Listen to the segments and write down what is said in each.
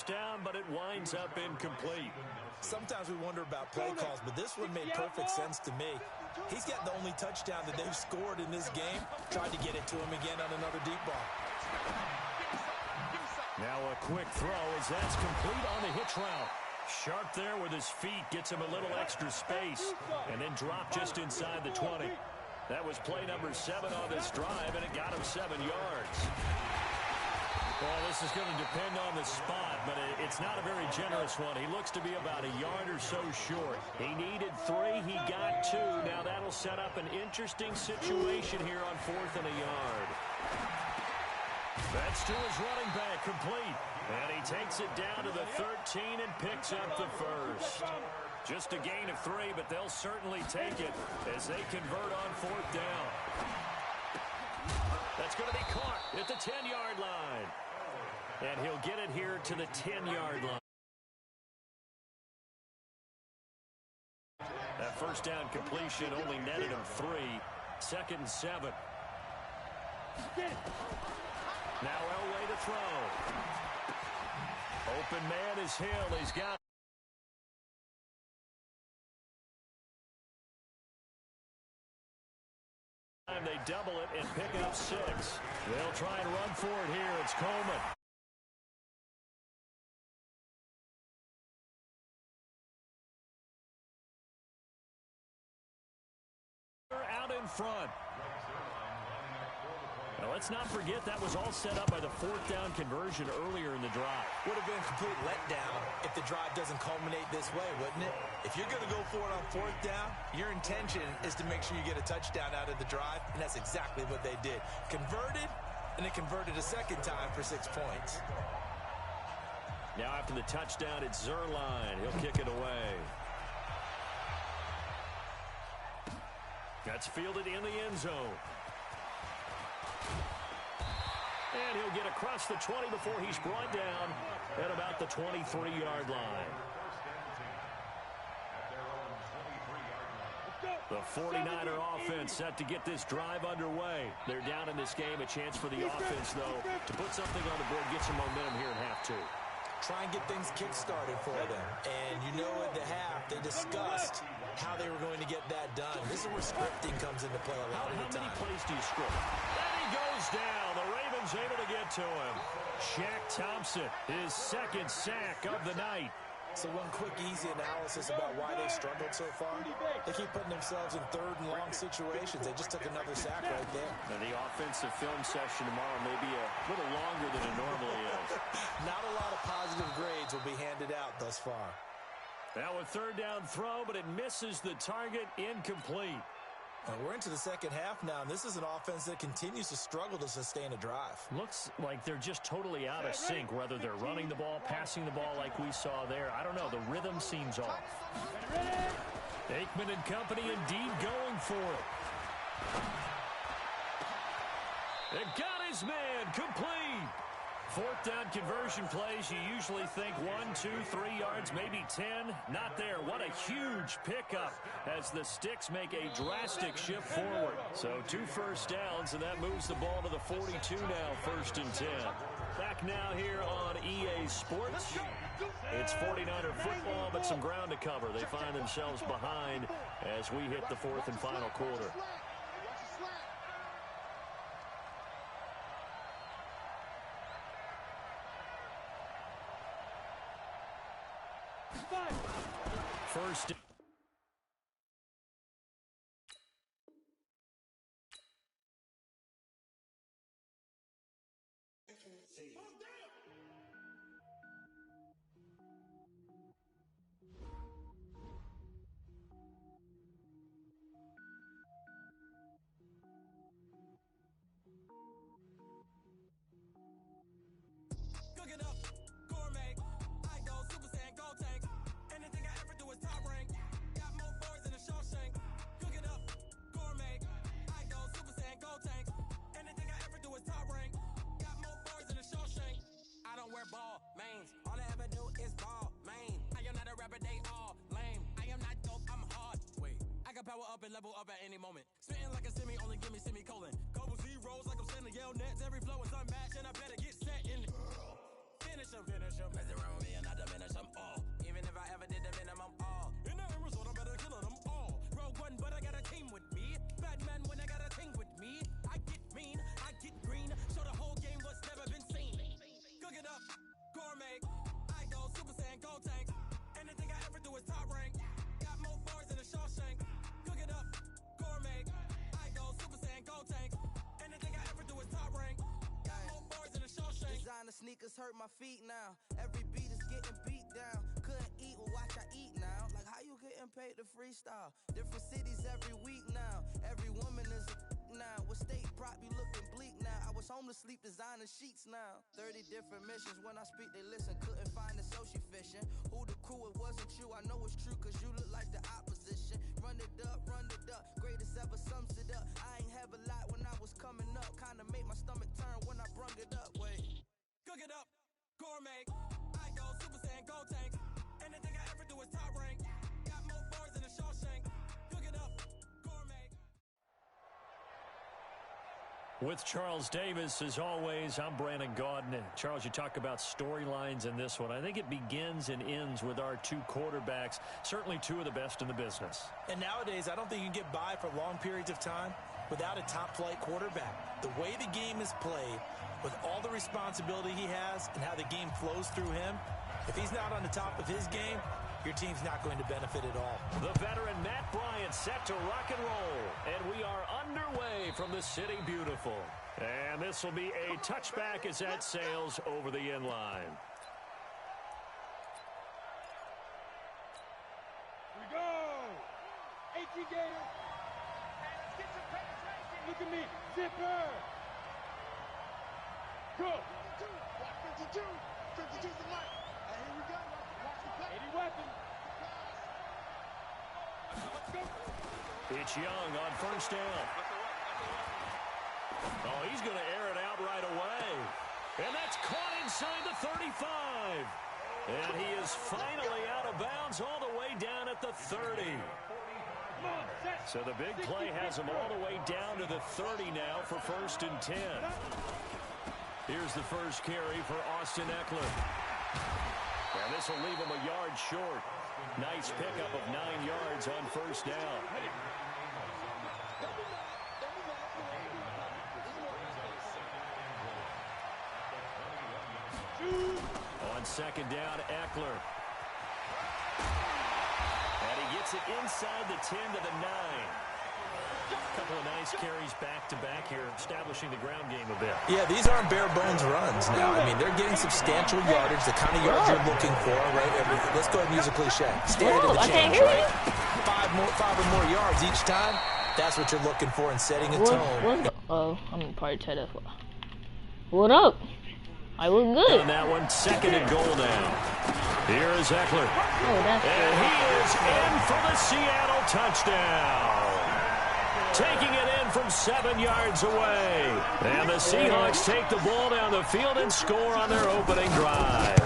down, but it winds up incomplete. Sometimes we wonder about play calls, but this one made perfect sense to me. He's got the only touchdown that they've scored in this game. Tried to get it to him again on another deep ball. Now a quick throw as that's complete on the hitch route. Sharp there with his feet, gets him a little extra space, and then dropped just inside the 20. That was play number 7 on this drive, and it got him 7 yards. Well, this is going to depend on the spot, but it's not a very generous one. He looks to be about a yard or so short. He needed 3. He got 2. Now that'll set up an interesting situation here on 4th and a yard. That's to his running back, complete. And he takes it down to the 13 and picks up the first. Just a gain of 3, but they'll certainly take it as they convert on 4th down. That's going to be caught at the 10-yard line. And he'll get it here to the 10-yard line. That first down completion only netted him 3. 2nd and 7. Now Elway to throw. Open man is Hill. He's got they double it and pick up 6. They'll try and run for it here. It's Coleman. Out in front. Now, let's not forget that was all set up by the 4th down conversion earlier in the drive. Would have been a complete letdown if the drive doesn't culminate this way, wouldn't it? If you're going to go for it on 4th down, your intention is to make sure you get a touchdown out of the drive, and that's exactly what they did. Converted, and it converted a second time for 6 points. Now after the touchdown, it's Zuerlein. He'll kick it away. That's fielded in the end zone. And he'll get across the 20 before he's brought down at about the 23-yard line. The 49er offense set to get this drive underway. They're down in this game. A chance for the offense, though, to put something on the board, get some momentum here in half 2. Try and get things kick-started for them. And you know at the half, they discussed how they were going to get that done. This is where scripting comes into play a lot of the time. How many plays do you script? And he goes down. The Ravens able to get to him. Shaq Thompson, his 2nd sack of the night. So one quick, easy analysis about why they've struggled so far. They keep putting themselves in 3rd and long situations. They just took another sack right there. Now the offensive film session tomorrow may be a little longer than it normally is. Not a lot of positive grades will be handed out thus far. Now a 3rd down throw, but it misses the target, incomplete. And we're into the second half now, and this is an offense that continues to struggle to sustain a drive. Looks like they're just totally out of sync, whether they're running the ball, passing the ball like we saw there. I don't know. The rhythm seems off. Aikman and company indeed going for it. It got his man complete. 4th down conversion plays, you usually think 1, 2, 3 yards, maybe 10. Not there. What a huge pickup as the Sticks make a drastic shift forward. So 2 first downs, and that moves the ball to the 42 now, 1st and 10. Back now here on EA Sports. It's 49er football, but some ground to cover. They find themselves behind as we hit the 4th and final quarter. First. Cook it up, gourmet. I go Super Saiyan, Gold Tank. Anything I ever do is top rank. Got more boys than a Shawshank. Cook it up, gourmet. I go Super Saiyan, Gold Tank. Anything I ever do is top rank. Got more boys than a Shawshank. I don't wear ball mains. All I ever do is ball main. I am not a rapper, they all lame. I am not dope, I'm hard. Wait, I got power up and level up at any moment. Spitting like a semi, only give me semicolon. Couple zeros like I'm sending yell nets. Every flow is unmatched, and I better get set in. Finish him, mess around with me. hurt my feet now. Every beat is getting beat down. Couldn't eat, well watch I eat now. Like how you getting paid to freestyle? Different cities every week now. Every woman is a now. With state prop, you looking bleak now. I was homeless, sleep designing sheets now. 30 different missions. When I speak, they listen. Couldn't find it, so she fishing. Who the crew? It wasn't you. I know it's true, cause you look like the opposition. Run it up, run it up. Greatest ever sums it up. I ain't have a lot when I was coming up. Kinda made my stomach turn when I brung it up. Wait. Cook it up, gourmet. I go Super Saiyan, go tank. Anything I ever do is top rank. Got more bars than a Shawshank. Cook it up, gourmet. With Charles Davis, as always, I'm Brandon Gaudin. Charles, you talk about storylines in this one. I think it begins and ends with our two quarterbacks, certainly two of the best in the business. And nowadays, I don't think you can get by for long periods of time without a top-flight quarterback. The way the game is played, with all the responsibility he has and how the game flows through him, if he's not on the top of his game, your team's not going to benefit at all. The veteran Matt Bryant set to rock and roll. And we are underway from the City Beautiful. And this will be a touchback as that sails over the end line. Here we go. 18 Gators. Get some penetration. Look at me. Zipper. Go. 52. 52 is the mic. And here we go. Watch the play. 80 weapon. Let's go. It's Young on first down. Oh, he's going to air it out right away. And that's caught inside the 35. And he is finally out of bounds all the way down at the 30. So the big play has him all the way down to the 30 now for 1st and 10. Here's the first carry for Austin Eckler. And this will leave him a yard short. Nice pickup of 9 yards on first down. On second down, Eckler. And he gets it inside the 10 to the 9. A couple of nice carries back-to-back here, establishing the ground game a bit. Yeah, these aren't bare-bones runs now. I mean, they're getting substantial yardage, the kind of yards you're looking for, right? Let's go ahead and use a cliche. Stand in the change, right? Five or more yards each time. That's what you're looking for in setting a tone. I'm probably tired of. What up? I look good. On that one, 2nd and goal now. Here is Eckler. Oh, that's and good. he is in for the Seattle touchdown. Taking it in from 7 yards away. And the Seahawks take the ball down the field and score on their opening drive.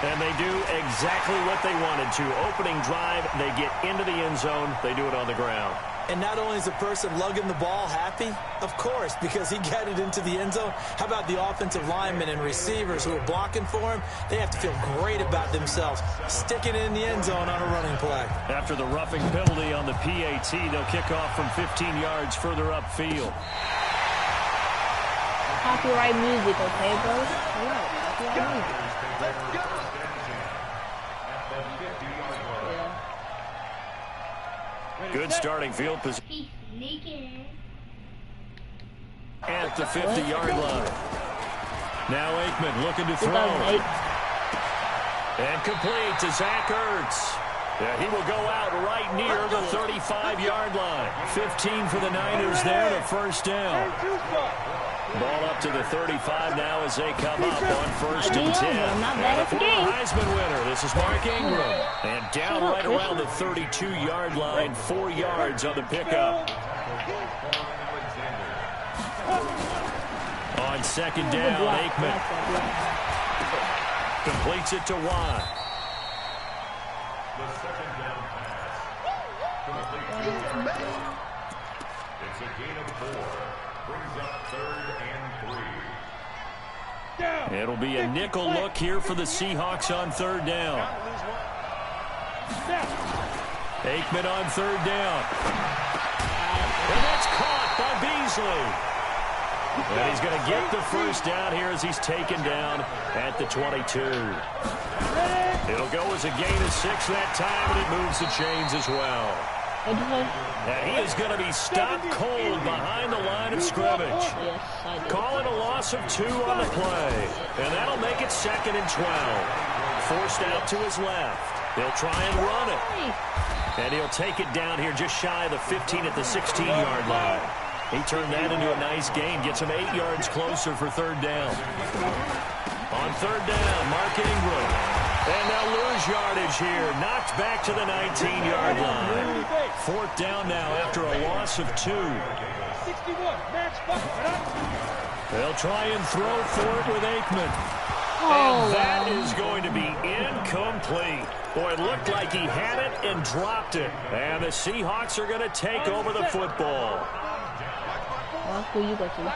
And they do exactly what they wanted to. Opening drive, they get into the end zone. They do it on the ground. And not only is the person lugging the ball happy, of course, because he got it into the end zone. How about the offensive linemen and receivers who are blocking for him? They have to feel great about themselves, sticking it in the end zone on a running play. After the roughing penalty on the PAT, they'll kick off from 15 yards further upfield. Copyright music, okay, bro? Copyright music. Good starting field position at the 50-yard line. Now Aikman looking to throw. And complete to Zach Ertz. Yeah, he will go out right near the 35-yard line. 15 for the Niners there to first down. Ball up to the 35 now as they come up on 1st and 10. And the former Heisman winner, this is Mark Ingram. And down right around the 32-yard line, 4 yards on the pickup. On second down, Aikman completes it to Watt. The second down pass. It's a gain of 4. Brings up 3rd and 3. It'll be a nickel look here for the Seahawks on 3rd down. Aikman on 3rd down. And that's caught by Beasley. And he's going to get the first down here as he's taken down at the 22. It'll go as a gain of 6 that time, and it moves the chains as well. And he is going to be stopped cold behind the line of scrimmage. Yes, I did. Calling a loss of 2 on the play. And that'll make it 2nd and 12. Forced out to his left. He'll try and run it. And he'll take it down here just shy of the 15 at the 16-yard line. He turned that into a nice gain. Gets him 8 yards closer for 3rd down. On 3rd down, Mark Ingram. And they'll lose yardage here. Knocked back to the 19-yard line. 4th down now after a loss of 2. 61. Match bucket. They'll try and throw for it with Aikman. Oh, And that is going to be incomplete. Boy, it looked like he had it and dropped it. And the Seahawks are going to take over the football. Well, who you got to?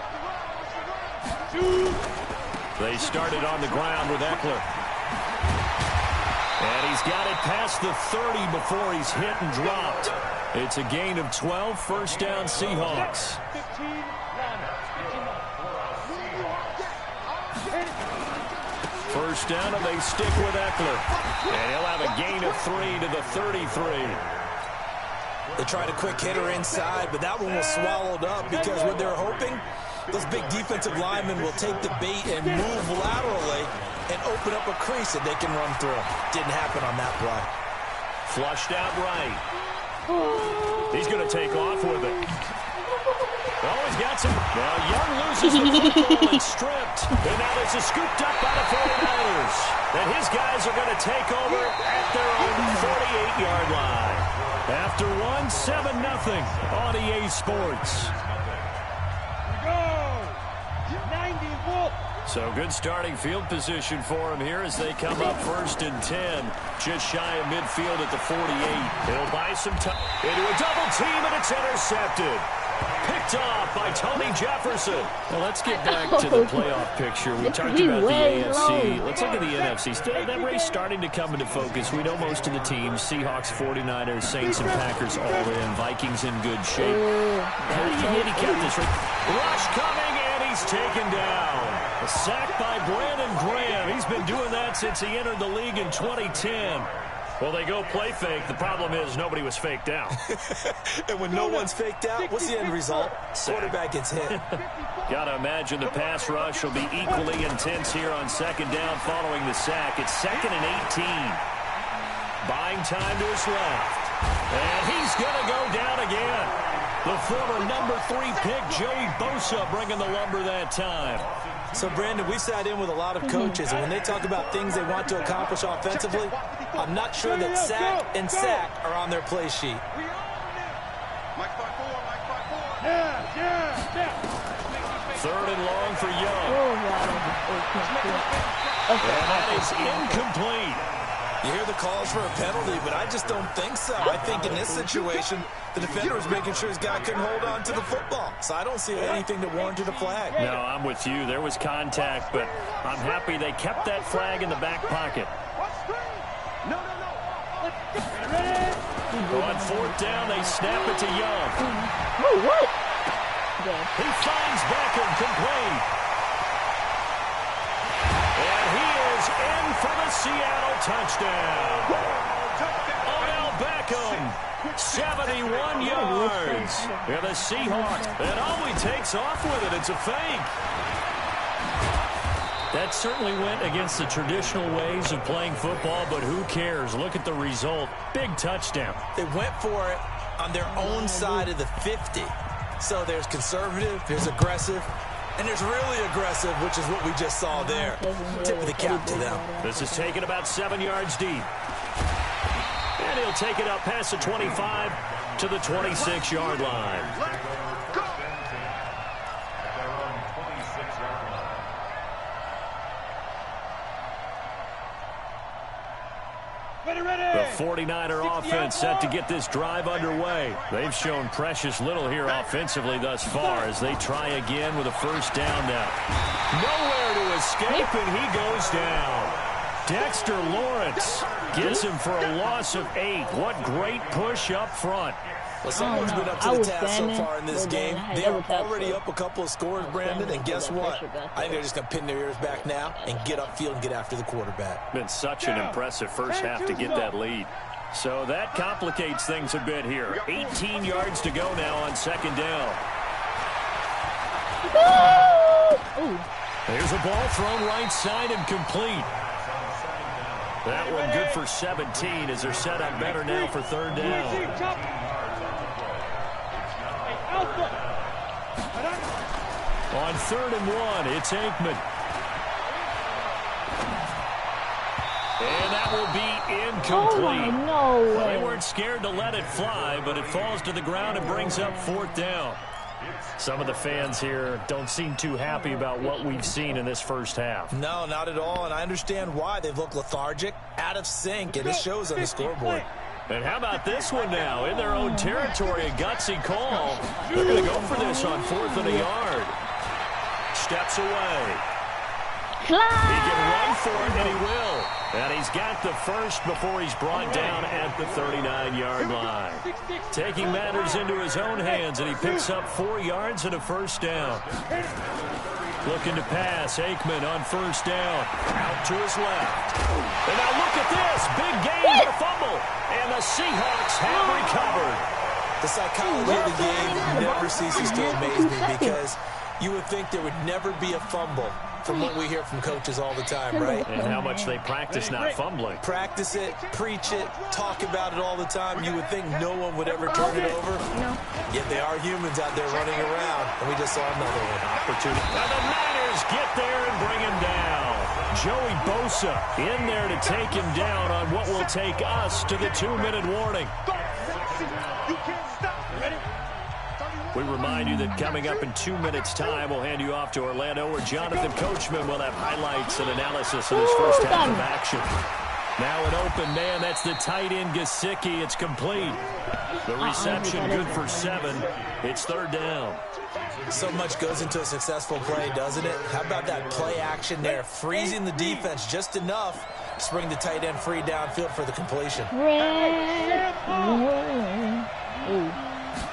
They started on the ground with Eckler. And he's got it past the 30 before he's hit and dropped. It's a gain of 12, 1st down Seahawks. 15. First down, and they stick with Eckler. And he'll have a gain of 3 to the 33. They tried a quick hitter inside, but that one was swallowed up because what they're hoping, those big defensive linemen will take the bait and move laterally and open up a crease that they can run through. Didn't happen on that play. Flushed out right. He's going to take off with it. Oh, he's got some. Now Young loses the football and stripped. And now this is scooped up by the 49ers. And his guys are going to take over at their own 48-yard line. After 7-0 on EA Sports. Go! 90 Wolf. So good starting field position for him here as they come up 1st and 10. Just shy of midfield at the 48. He'll buy some time into a double team, and it's intercepted. Picked off by Tony Jefferson. Well, let's get back to the playoff picture. We talked about the AFC. Let's look at the NFC. That race starting to come into focus. We know most of the teams. Seahawks, 49ers, Saints, and Packers all in. Vikings in good shape. How do you handicap this? Rush coming, and he's taken down. A sack by Brandon Graham. He's been doing that since he entered the league in 2010. Well, they go play fake. The problem is nobody was faked out. And when no one's faked out, what's the end result? Quarterback gets hit. Got to imagine the pass rush will be equally intense here on 2nd down following the sack. It's 2nd and 18. Buying time to his left. And he's going to go down again. The former number 3 pick, Joey Bosa, bringing the lumber that time. So, Brandon, we sat in with a lot of coaches, and when they talk about things they want to accomplish offensively, I'm not sure that sack and sack are on their play sheet. Third and long for Young. And that is incomplete. You hear the calls for a penalty, but I just don't think so. I think in this situation, the defender was making sure his guy couldn't hold on to the football. So I don't see anything that warranted a flag. No, I'm with you. There was contact, but I'm happy they kept that flag in the back pocket. On 4th down, they snap it to Young. Oh, what? He finds Beckham complete. And he is in for the Seattle touchdown. Odell Beckham, 71 yards. And the Seahawks, and he takes off with it. It's a fake. That certainly went against the traditional ways of playing football, but who cares? Look at the result. Big touchdown. They went for it on their own side of the 50. So there's conservative, there's aggressive, and there's really aggressive, which is what we just saw there. Tip of the cap to them. This is taken about 7 yards deep. And he'll take it up past the 25 to the 26-yard line. The 49er offense set to get this drive underway. They've shown precious little here offensively thus far as they try again with a 1st down now. Nowhere to escape, and he goes down. Dexter Lawrence gets him for a loss of 8. What great push up front. Well, someone's been up to the task so far in this game. They are already up a couple of scores, Brandon, and guess what? I think they're just going to pin their ears back now and get upfield and get after the quarterback. Been such an impressive first half to get that lead. So that complicates things a bit here. 18 yards to go now on second down. Ooh. There's a ball thrown right side and complete. That one good for 17 as they're set up better now for third down. On 3rd and 1, it's Aikman. And that will be incomplete. Oh, no way. They weren't scared to let it fly, but it falls to the ground and brings up 4th down. Some of the fans here don't seem too happy about what we've seen in this first half. No, not at all, and I understand why. They've looked lethargic, out of sync, and it shows on the scoreboard. And how about this one now? In their own territory, a gutsy call. They're going to go for this on 4th and a yard. Steps away. He can run for it, and he will. And he's got the first before he's brought down at the 39-yard line. Taking matters into his own hands, and he picks up 4 yards and a first down. Looking to pass, Aikman on first down. Out to his left. And now look at this. Big gain and a fumble. And the Seahawks have recovered. The psychology of the game never ceases to amaze me because you would think there would never be a fumble from what we hear from coaches all the time, right? And how much they practice not fumbling. Practice it, preach it, talk about it all the time. You would think no one would ever turn it over. No. Yet they are humans out there running around, and we just saw another one. Opportunity. And the Niners get there and bring him down. Joey Bosa in there to take him down on what will take us to the 2-minute warning. You can't stop. Ready? We remind you that coming up in 2 minutes' time, we'll hand you off to Orlando, where Jonathan Coachman will have highlights and analysis of his first half of action. Now an open man, that's the tight end Gesicki. It's complete. The reception good for 7. It's 3rd down. So much goes into a successful play, doesn't it? How about that play action there, freezing the defense just enough to bring the tight end free downfield for the completion.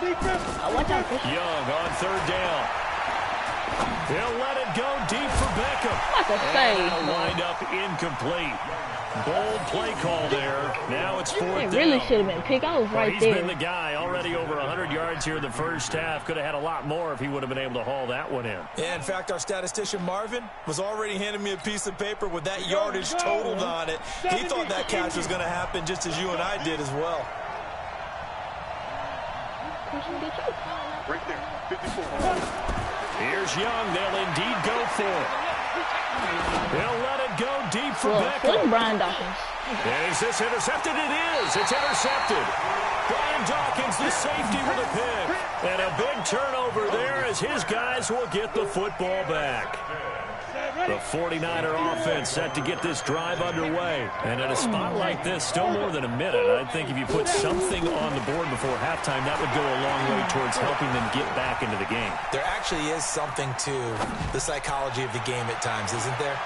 Young on 3rd down. He'll let it go deep for Beckham. And it'll wind up incomplete. Bold play call there. Now it's 4th down. It really should have been picked. I was right He's there. been the guy already over 100 yards here in the first half. Could have had a lot more if he would have been able to haul that one in. Yeah, in fact, our statistician Marvin was already handing me a piece of paper with that yardage totaled on it. He thought that catch was going to happen just as you and I did as well. Right there. 54. Here's Young. They'll indeed go for it. They'll let it go deep for Beckham. Brian Dawkins. Is this intercepted? It is. It's intercepted. Brian Dawkins, the safety with a pick. And a big turnover there as his guys will get the football back. The 49er offense set to get this drive underway. And at a spot like this, still more than a minute, I think if you put something on the board before halftime, that would go a long way towards helping them get back into the game. There actually is something to the psychology of the game at times, isn't there?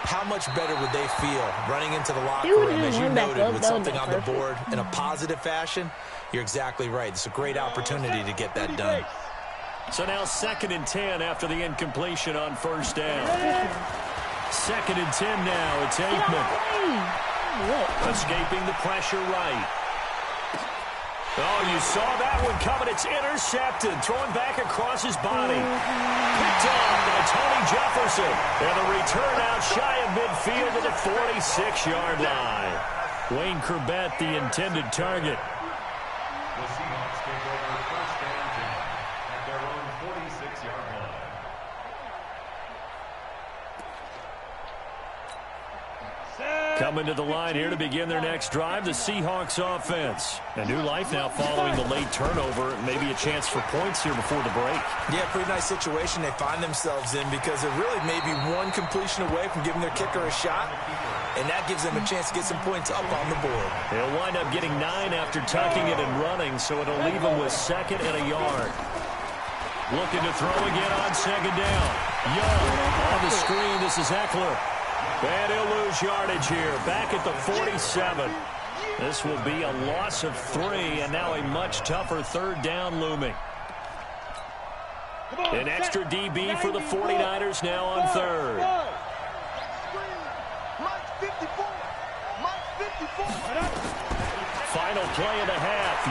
How much better would they feel running into the locker room, as you noted, with something on the board in a positive fashion? You're exactly right. It's a great opportunity to get that done. So now 2nd and 10 after the incompletion on 1st down. 2nd and 10 now. It's Aikman. Escaping the pressure right. Oh, you saw that one coming. It's intercepted. Thrown back across his body. Picked off by Tony Jefferson. And the return out shy of midfield to the 46-yard line. Wayne Corbett, the intended target. The Seahawks take over 1st and 10 at their own 46-yard line. Coming to the line here to begin their next drive, the Seahawks offense. A new life now following the late turnover. Maybe a chance for points here before the break. Yeah, pretty nice situation they find themselves in because they're really maybe one completion away from giving their kicker a shot, and that gives them a chance to get some points up on the board. They'll wind up getting 9 after tucking it and running, so it'll leave them with 2nd and a yard. Looking to throw again on 2nd down. Young on the screen. This is Eckler. And he'll lose yardage here. Back at the 47. This will be a loss of 3, and now a much tougher 3rd down looming. An extra DB for the 49ers now on 3rd. Final play of the half.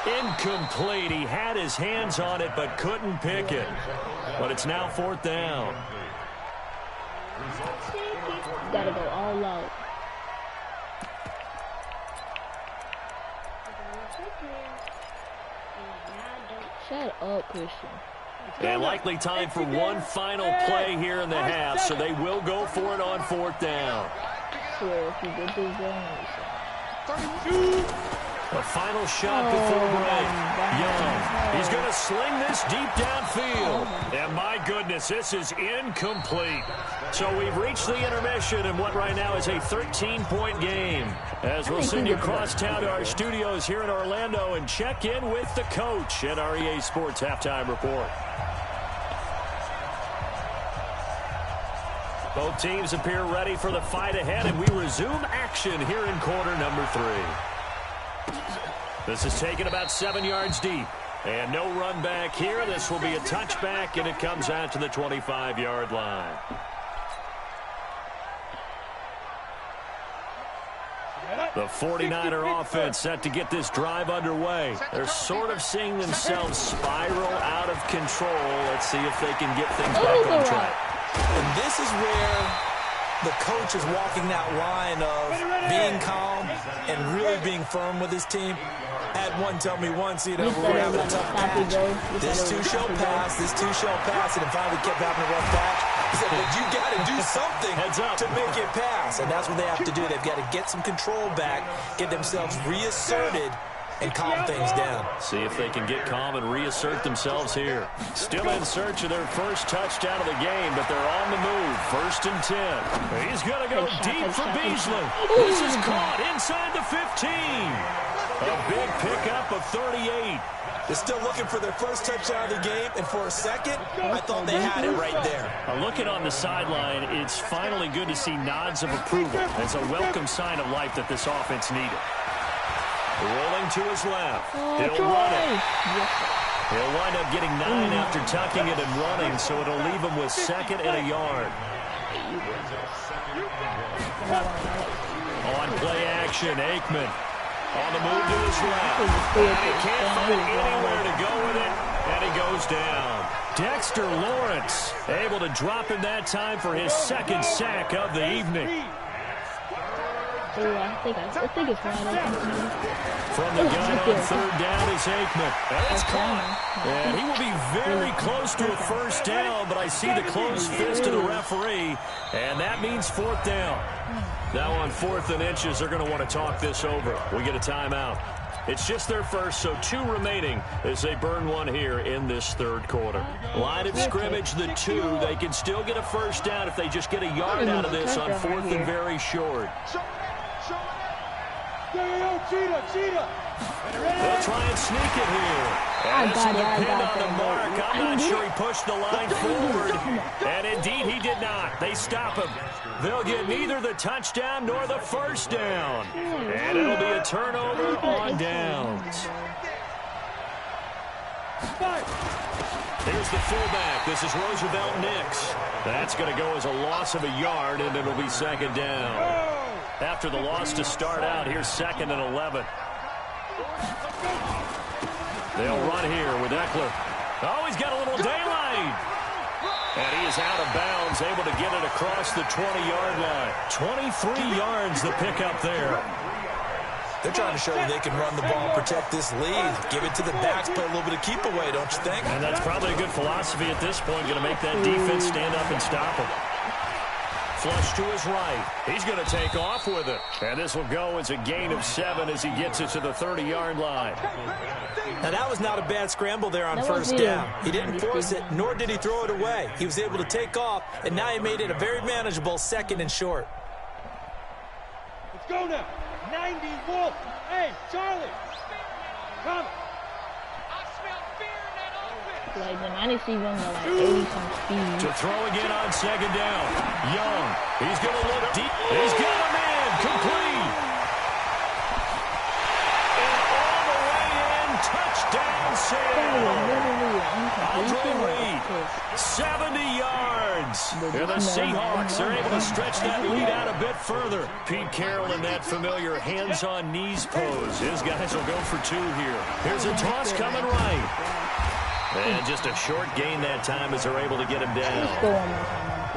Young. Incomplete. He had his hands on it but couldn't pick it. But it's now 4th down. Gotta go all out. Shut up, Christian. And likely time for one final play here in the half, so they will go for it on 4th down. Swear, if you get this done, The final shot before break. Young. He's going to sling this deep downfield. And my goodness, this is incomplete. So we've reached the intermission in what right now is a 13-point game. As we'll send you across town to our studios here in Orlando and check in with the coach at our EA Sports Halftime Report. Both teams appear ready for the fight ahead, and we resume action here in quarter number 3. This is taken about 7 yards deep. And no run back here. This will be a touchback, and it comes out to the 25-yard line. The 49er offense set to get this drive underway. They're sort of seeing themselves spiral out of control. Let's see if they can get things back on track. And this is where the coach is walking that line of being calm and really being firm with his team. Had one tell me once, you know, we were having a tough patch. This too shall pass, this too shall pass, and it finally kept having a rough patch. He said, but you got to do something to make it pass, and that's what they have to do. They've got to get some control back, get themselves reasserted, and calm things down. See if they can get calm and reassert themselves here. Still in search of their first touchdown of the game, but they're on the move. 1st and 10. He's going to go deep for Beasley. This is caught inside the 15. A big pickup of 38. They're still looking for their first touchdown of the game, and for a second, I thought they had it right there. Looking on the sideline, it's finally good to see nods of approval. It's a welcome sign of life that this offense needed. Rolling to his left. He'll run it. He'll wind up getting 9 after tucking it and running, so it'll leave him with 2nd and a yard. On play action, Aikman. On the move to his left. And he can't find anywhere to go with it, and he goes down. Dexter Lawrence able to drop him that time for his 2nd sack of the evening. I think it's right. From the gun on 3rd down is Aikman. And it's caught. And he will be very close to a first down, but I see the closed fist of the referee, and that means 4th down. Now on 4th and inches, they're going to want to talk this over. We get a timeout. It's just their first, so 2 remaining as they burn one here in this 3rd quarter. Line of scrimmage, the 2. They can still get a first down if they just get a yard out of this on 4th and very short. They'll try and sneak it here. And this is a pin on the mark. I'm not sure he pushed the line forward. And indeed he did not. They stop him. They'll get neither the touchdown nor the first down. And it'll be a turnover on downs. Here's the fullback. This is Roosevelt Nix. That's going to go as a loss of a yard, and it'll be 2nd down. After the loss to start out, here's 2nd and 11. They'll run here with Eckler. Oh, he's got a little daylight. And he is out of bounds, able to get it across the 20-yard line. 23 yards the pickup there. They're trying to show you they can run the ball, protect this lead, give it to the backs, play a little bit of keep away, don't you think? And that's probably a good philosophy at this point, going to make that defense stand up and stop him. Flush to his right. He's going to take off with it. And this will go as a gain of 7 as he gets it to the 30-yard line. Now, that was not a bad scramble there on 1st down. He didn't force it, nor did he throw it away. He was able to take off, and now he made it a very manageable 2nd and short. Let's go now. 90 Wolf. Hey, Charlie. Come. Like the 90s even got like 80 some speed. To throw again on 2nd down. Young. He's going to look deep. He's got a man. Complete. And all the way in. Touchdown, Sam. Andre Reed. 70 yards. And the Seahawks they're able to stretch that lead out a bit further. Pete Carroll in that familiar hands-on knees pose. His guys will go for 2 here. Here's a toss coming right. And just a short gain that time as they're able to get him down.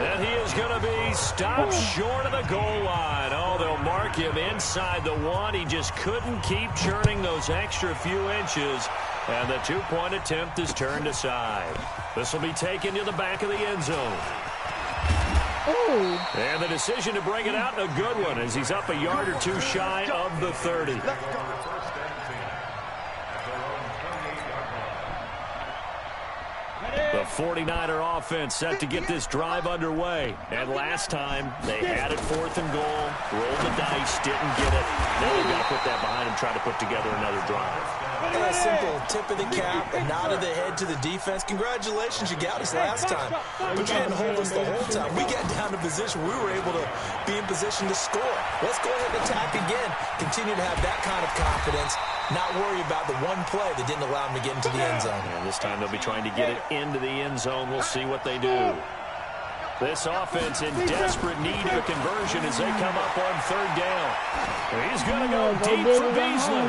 And he is going to be stopped short of the goal line. Oh, they'll mark him inside the 1. He just couldn't keep churning those extra few inches. And the 2-point attempt is turned aside. This will be taken to the back of the end zone. Oh. And the decision to bring it out, a good one, as he's up a yard or 2 shy of the 30. The 49er offense set to get this drive underway. And last time, they had it 4th and goal, rolled the dice, didn't get it. Now they've got to put that behind them, try to put together another drive. A simple tip of the cap, a nod of the head to the defense. Congratulations, you got us last time. But you didn't hold us the whole time. We got down to position. We were able to be in position to score. Let's go ahead and attack again. Continue to have that kind of confidence. Not worry about the one play that didn't allow them to get into the end zone. And this time they'll be trying to get it into the end zone. We'll see what they do. This offense in desperate need of a conversion as they come up on 3rd down. He's going to go deep for Beasley.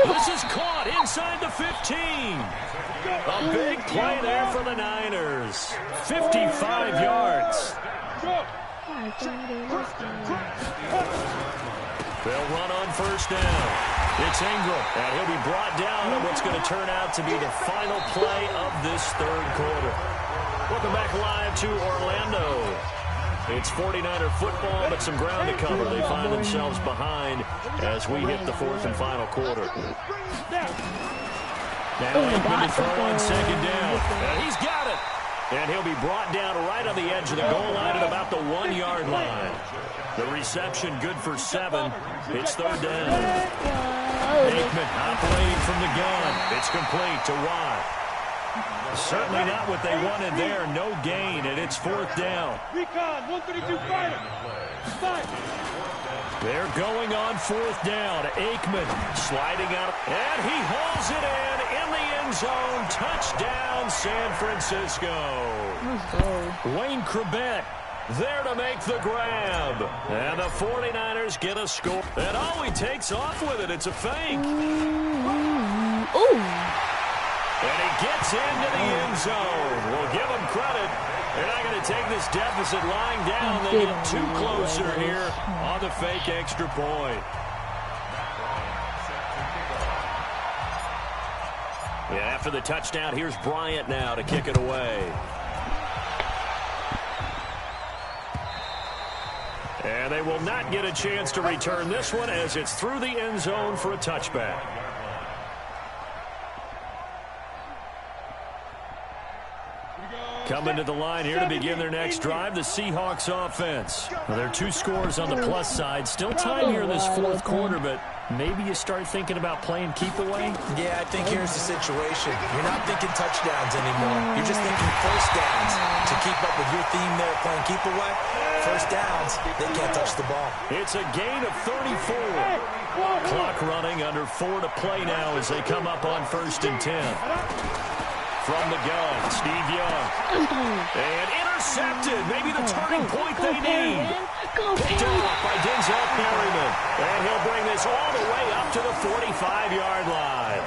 This is caught inside the 15. A big play there for the Niners. 55 yards. They'll run on 1st down. It's Ingram, and he'll be brought down on what's going to turn out to be the final play of this 3rd quarter. Welcome back live to Orlando. It's 49er football, but some ground to cover. They find themselves behind as we hit the 4th and final quarter. Now Aikman to throw on 2nd down. And he's got it. And he'll be brought down right on the edge of the goal line at about the 1-yard line. The reception good for 7. It's 3rd down. Aikman operating from the gun. It's complete to Watt. Certainly not what they wanted there. No gain, and it's 4th down. Recon, 132 fighter. They're going on 4th down. Aikman sliding out, and he hauls it in the end zone. Touchdown, San Francisco. Wayne Krebet there to make the grab. And the 49ers get a score. And oh, he takes off with it. It's a fake. And he gets into the end zone. We'll give him credit. They're not going to take this deficit lying down. They get 2 closer here on the fake extra point. Yeah, after the touchdown, here's Bryant now to kick it away. And they will not get a chance to return this one as it's through the end zone for a touchback. Coming to the line here to begin their next drive, the Seahawks offense. Well, there are 2 scores on the plus side. Still time here in this 4th quarter, but maybe you start thinking about playing keep away? Yeah, I think here's the situation. You're not thinking touchdowns anymore. You're just thinking 1st downs. To keep up with your theme there, playing keep away, 1st downs, they can't touch the ball. It's a gain of 34. Clock running, under 4 to play now as they come up on 1st and 10. From the gun, Steve Young. And intercepted. Maybe the turning point they need. Picked off by Denzel Perryman. And he'll bring this all the way up to the 45-yard line.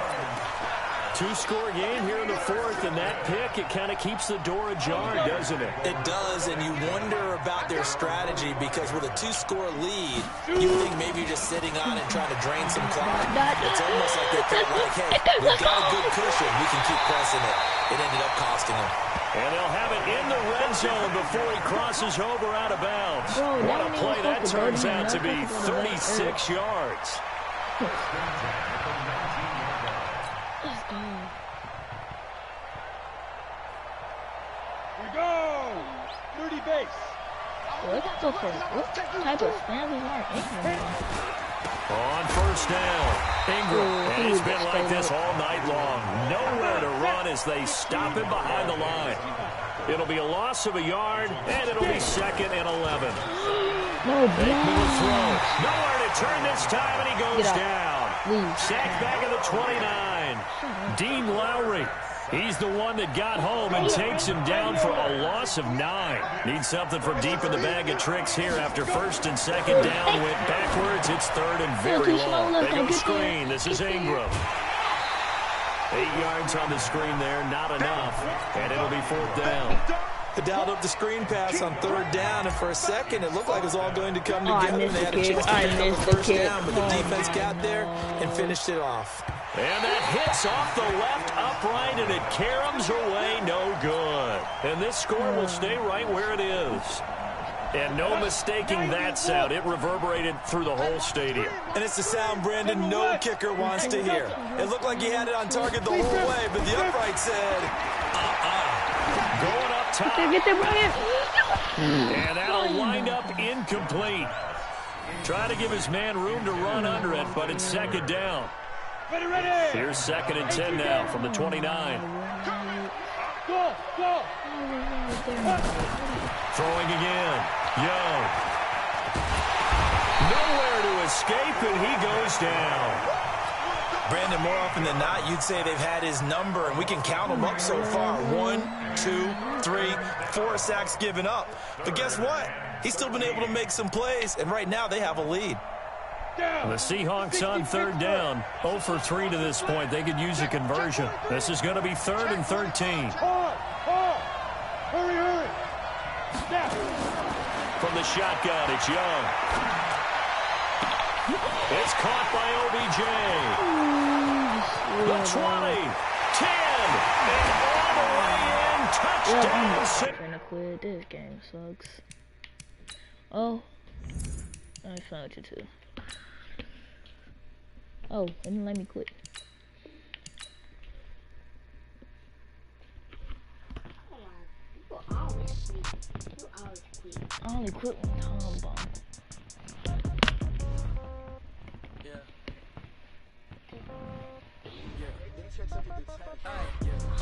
2-score game here in the 4th, and that pick, it kind of keeps the door ajar, doesn't it? It does, and you wonder about their strategy because with a 2-score lead, you think maybe you're just sitting on it trying to drain some clock. It's almost like they felt like, hey, we've got a good cushion. We can keep pressing it. It ended up costing them. And they'll have it in the red zone before he crosses over out of bounds. What a play that turns out to be, 36 yards. What type of stand is Mark Ingram? On 1st down, Ingram. And he's been like this all night long. Nowhere to run as they stop him behind the line. It'll be a loss of a yard, and it'll be 2nd and 11. Aikman will throw. Nowhere to turn this time, and he goes down. Sacked back at the 29. Dean Lowry. He's the one that got home and takes him down for a loss of 9. Needs something from deep in the bag of tricks here after first and second down went backwards. It's third and very long. They go screen. This is Ingram. 8 yards on the screen there, not enough. And it'll be fourth down. They dialed up the screen pass on third down, and for a second, it looked like it was all going to come together. They had a chance to pick up the first down, but the defense got there and finished it off. And that hits off the left upright, and it caroms away, no good. And this score will stay right where it is. And no mistaking that sound. It reverberated through the whole stadium. And it's the sound, Brandon, no kicker wants to hear. It looked like he had it on target the whole way, but the upright said, Going up top. And that'll wind up incomplete. Try to give his man room to run under it, but it's second down. Here's second and 10 now from the 29. Go! Throwing again. Young. Nowhere to escape, and he goes down. Brandon, more often than not, you'd say they've had his number, and we can count them up so far. 1, 2, 3, 4 sacks given up. But guess what? He's still been able to make some plays, and right now they have a lead. The Seahawks on third down. 0 for 3 to this point. They could use a conversion. This is going to be third and 13. Hurry! Snap! From the shotgun, it's Young. It's caught by OBJ. The 20, 10, and all the way in. Touchdown. I'm trying to quit. This game sucks. Oh, I found you too. Oh, it didn't let me quit. I only quit when Tom bombed.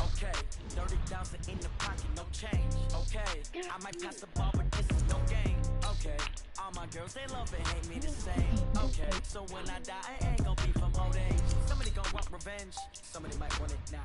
Okay, 30,000 in the pocket, no change. Okay, I might pass the ball, but this is no game. Okay, all my girls, they love and hate me the same. Okay, so when I die, I ain't gonna be from old age. Somebody gonna want revenge, somebody might want it now.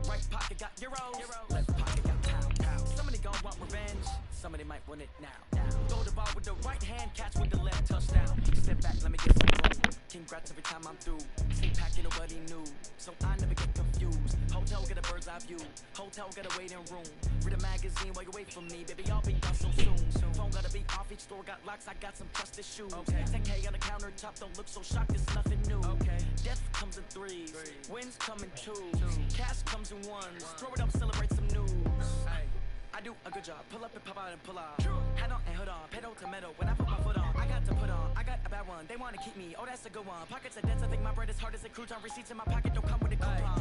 Right pocket got euros, left pocket got pound. Somebody gonna want revenge, somebody might want it now. Throw the ball with the right hand, catch with the left, touchdown. Step back, let me get some room. Congrats every time I'm through. Same packet, nobody knew, so I never get confused. Hotel get a bird's eye view. Hotel got a waiting room. Read a magazine while you wait for me, baby. I'll be done so soon. Phone gotta be off. Each store got locks. I got some trusted shoes. 10K on the countertop. Don't look so shocked. It's nothing new. Death comes in threes. Wins come in twos. Cash comes in ones. Throw it up, celebrate some news. I do a good job. Pull up and pop out and pull out. Head on and hood on. Pedal to metal. When I put my foot on, I got to put on. I got a bad one. They want to keep me. Oh, that's a good one. Pockets are dense. I think my bread is hard as a crouton. Receipts in my pocket don't come with a coupon.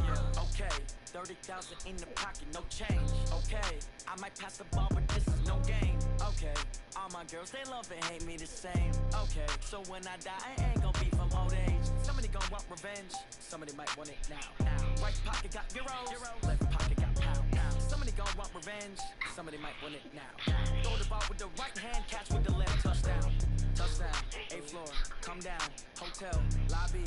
Okay, 30,000 in the pocket, no change. Okay, I might pass the ball, but this is no game. Okay, all my girls, they love and hate me the same. Okay, so when I die, I ain't gonna be from old age. Somebody gonna want revenge. Somebody might want it now. Right pocket got euros. Left pocket got pound. Somebody gonna want revenge. Somebody might want it now. Throw the ball with the right hand, catch with the left, touchdown. Touchdown, 8th floor, come down, hotel, lobby.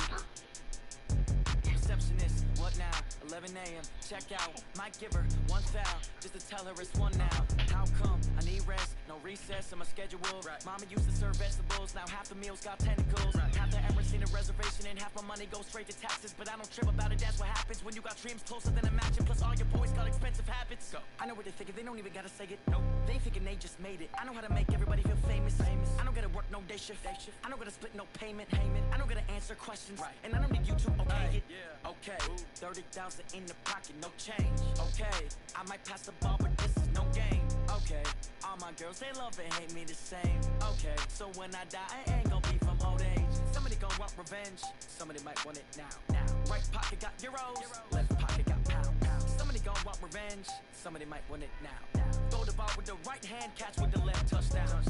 Receptionist, what now? 11 a.m. Check out. Might give her one foul just to tell her it's one now. How come? I need rest, no recess in my schedule. Mama used to serve vegetables, now half the meals got tentacles. Half the ever seen a reservation and half my money goes straight to taxes. But I don't trip about it, that's what happens when you got dreams closer than a mansion. Plus all your boys got expensive habits. Go. I know what they're thinking, they don't even gotta say it. Nope. They thinking they just made it. I know how to make everybody feel famous. I don't gotta work no day shift. I don't gotta split no payment. I don't gotta answer questions. And I don't need you to okay it. Okay, 30,000 in the pocket, no change. Okay, I might pass the ball, but this is no game. Okay, all my girls, they love and hate me the same. Okay, so when I die, I ain't gonna be from old age. Somebody gonna want revenge, somebody might want it now. Right pocket got euros, left pocket got pound. Somebody gonna want revenge, somebody might want it now. Throw the ball with the right hand, catch with the left, touchdown.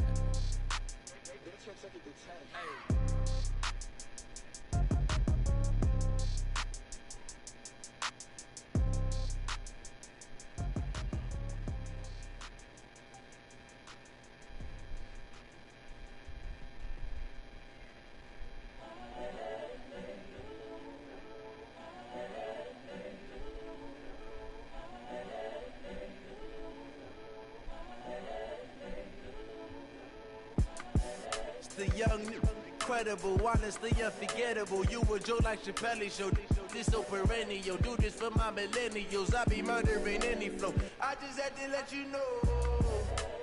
Hey. the young, incredible, honestly unforgettable. You a Joe like Chappelle show. This so perennial. Do this for my millennials. I be murdering any flow. I just had to let you know.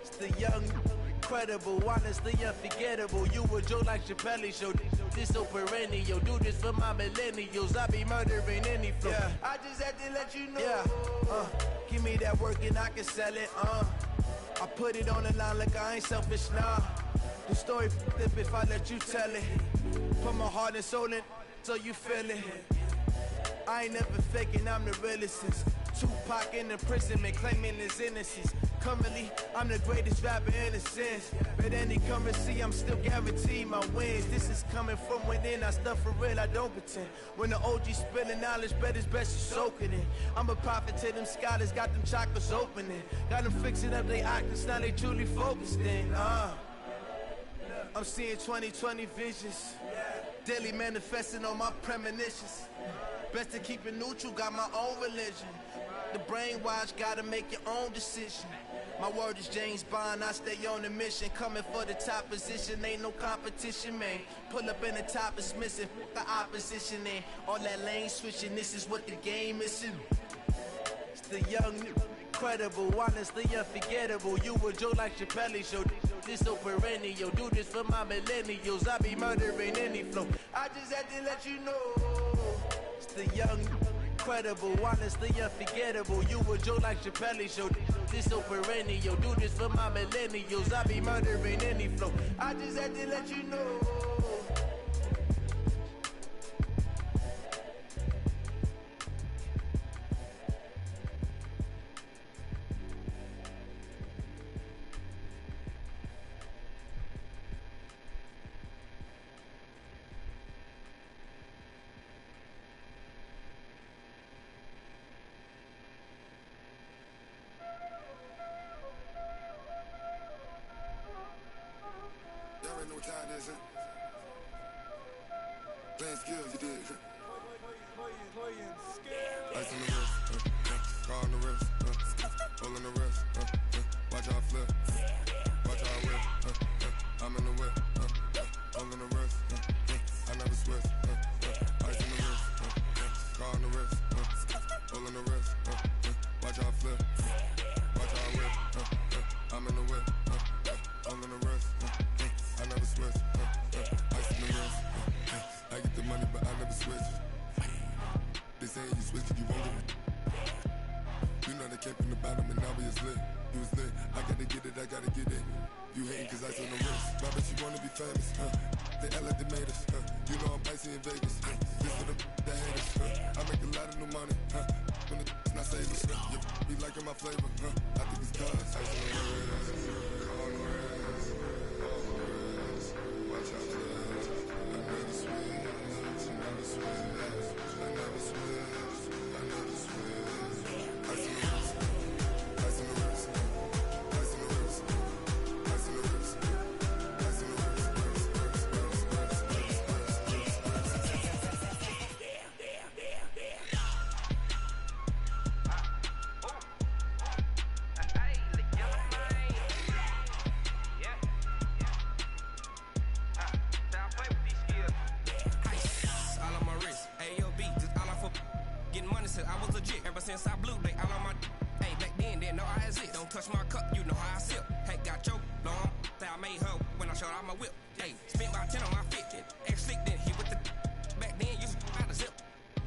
It's the young, incredible, honestly unforgettable. You a Joe like Chappelle show. This so perennial. Do this for my millennials. I be murdering any flow. Yeah. I just had to let you know. Yeah. Give me that work and I can sell it. I put it on the line like I ain't selfish, nah. The story f***ed if I let you tell it. Put my heart and soul in so you feel it. I ain't never faking, I'm the realest since Tupac in imprisonment, claiming his innocence. Currently, I'm the greatest rapper in a sense. But any currency, I'm still guaranteed my wins. This is coming from within, I stuff for real, I don't pretend. When the OG spilling knowledge, bet it's best you soak it in. I'm a prophet to them scholars, got them chakras opening. Got them fixing up they octaves, now they truly focused in. I'm seeing 2020 visions, daily manifesting on my premonitions. Best to keep it neutral, got my own religion. The brainwash, gotta make your own decision. My word is James Bond, I stay on a mission. Coming for the top position, ain't no competition, man. Pull up in the top is missing, the opposition in. All that lane switching, this is what the game is. It's the young, incredible, honestly unforgettable. You a Joe like Chappelle show. This so perennial. Do this for my millennials. I be murdering any flow. I just had to let you know. It's the young, incredible, honestly unforgettable. You a Joe like Chappelle show. This so perennial. Do this for my millennials. I be murdering any flow. I just had to let you know. No time is it? Playing skills, you did. Ice on the wrist, car on the wrist, pull on the wrist, watch how I flip, watch how I whip, I'm in the whip, pull on the wrist, I never switch, ice on the wrist, car on the wrist, pull on the wrist, watch how I flip, watch how I whip, I'm in the whip, pull on the wrist, I never switch, ice in the wrist, I get the money but I never switch. They say you switch it, you won't get it. You know they came from the bottom and now we is lit. You was lit, I gotta get it, I gotta get it. You hating cause ice on the wrist, but I bet you wanna be famous, They act like they made us, You know I'm icy in Vegas, This for the haters, I make a lot of new money, When the not saving, You be liking my flavor, I think it's cause ice on the wrist, on the wrist, watch out for this. I never switch, I never switch, I never switch, I never switch. Ice in the wrist, ice in the wrist, ice in the wrist, ice in the wrist, ice in the I was legit ever since I blew they all on my hey back then didn't know I exist. Don't touch my cup, you know how I sip. Hey, got your long say I made her when I showed out my whip. Hey, spent about 10 on my fit. Ex slick then he with the back then used to out the zip.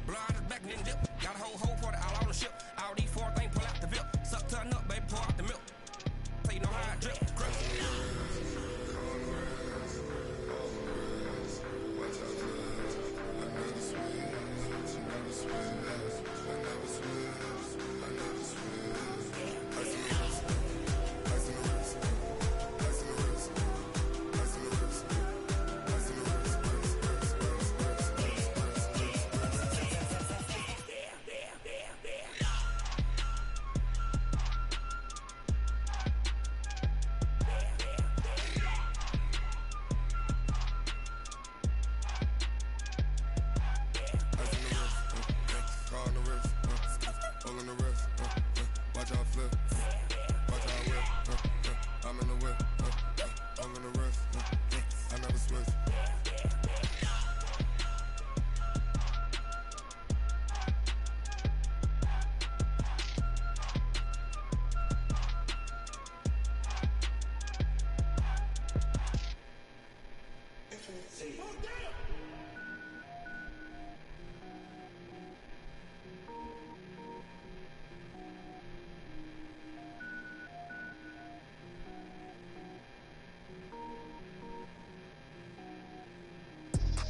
Blow out his back and then dip. Got a whole party all on the ship. All these four things pull out the VIP. Suck turn up, baby, pour out the milk. So you know how I drip. Crush.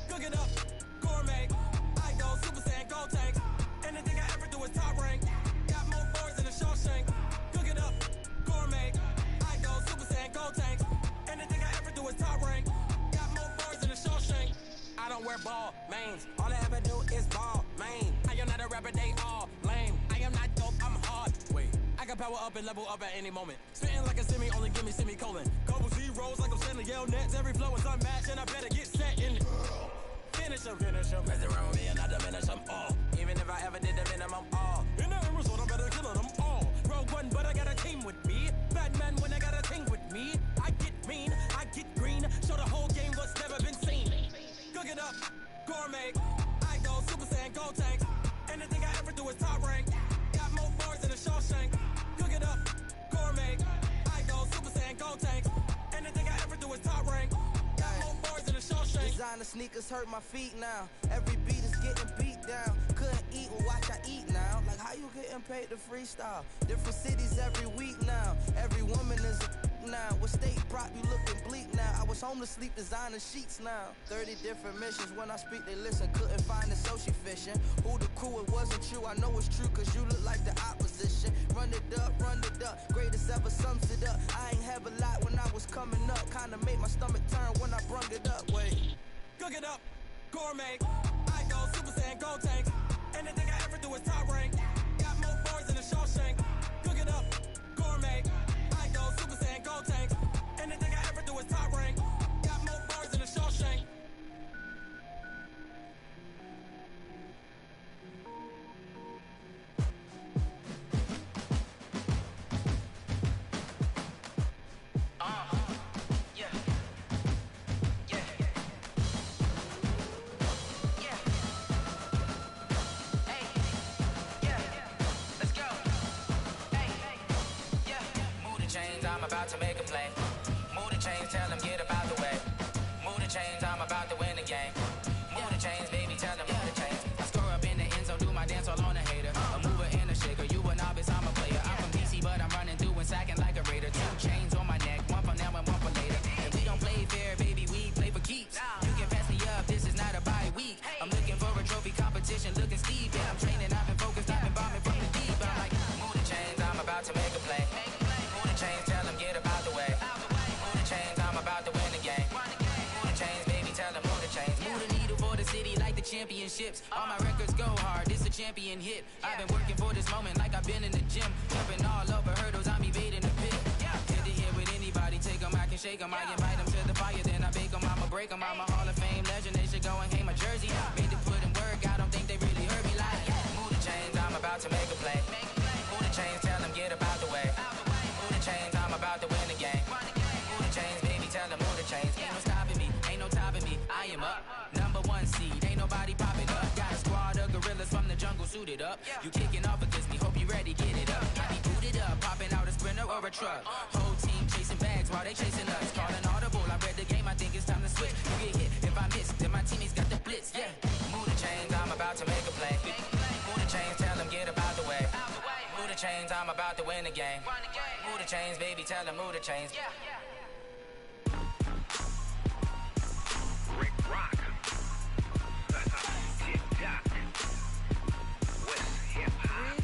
Cook it up, gourmet. I go Super Saiyan, go tank. Anything I ever do is top rank. Got more boards than a Shawshank. Cook it up, gourmet. I go Super Saiyan, go tank. Anything I ever do is top rank. Got more boards than a Shawshank. I don't wear ball mains. All I ever do is ball main. I am not a rapper, they all lame. I am not dope, I'm hard. Wait, I can power up and level up at any moment. Spitting like a semi, only give me semicolon. Couple zeros like I'm sending yell nets. Every flow is unmatched and I better get set in it. Finish them, mess around with me and I diminish them all. Even if I ever did the minimum all. In the end result, I'm better killing them all. Rogue one, but I got a team with me. Batman when I got a team with me. I get mean, I get green. Show the whole game what's never been seen. Cook it up, gourmet. I go Super Saiyan, go tank. Anything I ever do is top rank. Got more boards than a Shawshank. Cook it up, gourmet. I go Super Saiyan, go tank. Anything I ever do is top rank. Got more boards than a Shawshank. Designer sneakers hurt my feet now. Every beat is getting beat down. Couldn't eat, well watch I eat now. Like how you getting paid to freestyle? Different cities every week now. Every woman is a now. With state prop, you looking bleak now. I was home to sleep, designer sheets now. 30 different missions. When I speak, they listen. Couldn't find it, so she fishing. Who the crew? It wasn't you. I know it's true, cause you look like the opposition. Run it up, run it up. Greatest ever sums it up. I ain't have a lot when I was coming up. Kinda made my stomach turn when I brung it up. Wait. Cook it up, gourmet. I go Super Saiyan, go tank. Anything I ever do is top rank. Got more boards than a Shawshank. Cook it up, gourmet. I go Super Saiyan, go tank. Anything I ever do is top rank. Got more boards than a Shawshank. I'm about to make a play. Move the chains, tell them get up out the way. Move the chains, I'm about to win the game. Move the chains, baby, tell them move the chains. I score up in the end zone, do my dance all on a hater. A mover and a shaker, you a novice, I'm a player. I'm from DC, but I'm running through and sacking like a raider. 2 chains on my neck, one for now and one for later. And we don't play fair, baby, we play for keeps. You can pass me up, this is not a bye week. I'm looking for a trophy competition, looking steep. Yeah, I'm training, I've been focused, I've been bombing from the deep. I'm like, move the chains, I'm about to make a play. Move the chains, tell them get up out the way. Move the chains, I'm about to win the game. Move the chains, baby, tell them move the chains. Move the needle for the city like the championships. All my records go hard, this a champion hit. I've been working for this moment like I've been in the gym. Jumping all over hurdles, I'm evading the pit. Hit the hit with anybody, take them, I can shake them. I invite them to the fire, then I bake them, I'ma break them. I'm a Hall of Fame legend, they should go and hang my jersey. Made to put in work, I don't think they really heard me like. Move the chains, I'm about to make a play. Move the chains, tell them get up out the way. Move the chains, I'm about to win the game. Move the chains, baby, tell them move the chains. Ain't no stopping me, ain't no topping me. I am up, number 1 seed, ain't nobody popping up. Got a squad of gorillas from the jungle suited up. You kicking off against me, hope you ready, get it up. I be booted up, popping out a sprinter or a truck. Whole team chasing bags while they chasing us. Calling audible, I read the game, I think it's time to switch. You get hit, if I miss, then my teammates got the blitz, yeah. Move the chains, I'm about to make a play. Move the chains, tell them get up out the way. Move the chains, I'm about to win the game. Move the chains, baby, tell them move the chains. Rick Rock. Tick-tock. West hip-hop.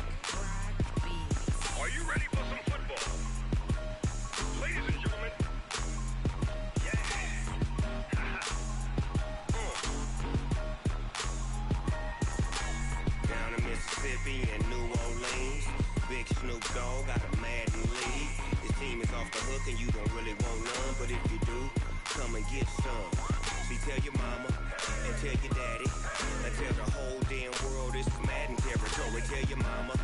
Are you ready for some football? Ladies and gentlemen. Yeah. Down in Mississippi and New Orleans, Big Snoop Dogg got a Madden league. His team is off the hook and you don't really want none, but if you do, come and get some. See, tell your mama and tell your daddy and tell the whole damn world this is Madden territory. Tell your mama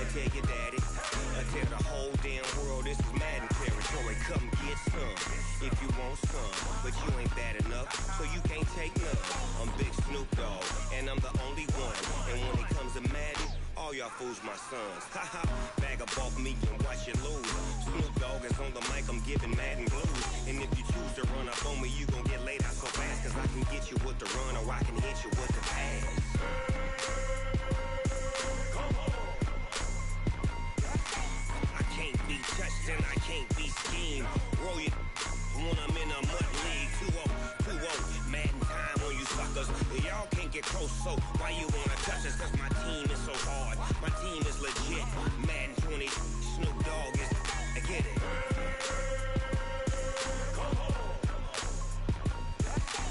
and tell your daddy and tell the whole damn world this is Madden territory. Come get some if you want some, but you ain't bad enough, so you can't take none. I'm Big Snoop Dogg and I'm the only one. And when it comes to Madden, all y'all fools my sons. Haha, bag up off me and watch you lose. Snoop Dogg is on the mic, I'm giving Madden blues. And if you choose to run up on me, you gon' get laid out so fast, cause you with the run or I can hit you with the pass. I can't be touched and I can't be schemed. Roll you when I'm in a mud league. 2-0, Madden time on you suckers. Y'all can't get close, so why you wanna touch us? Cause my team is so hard, my team is legit. Madden 20, Snoop Dogg is, I get it.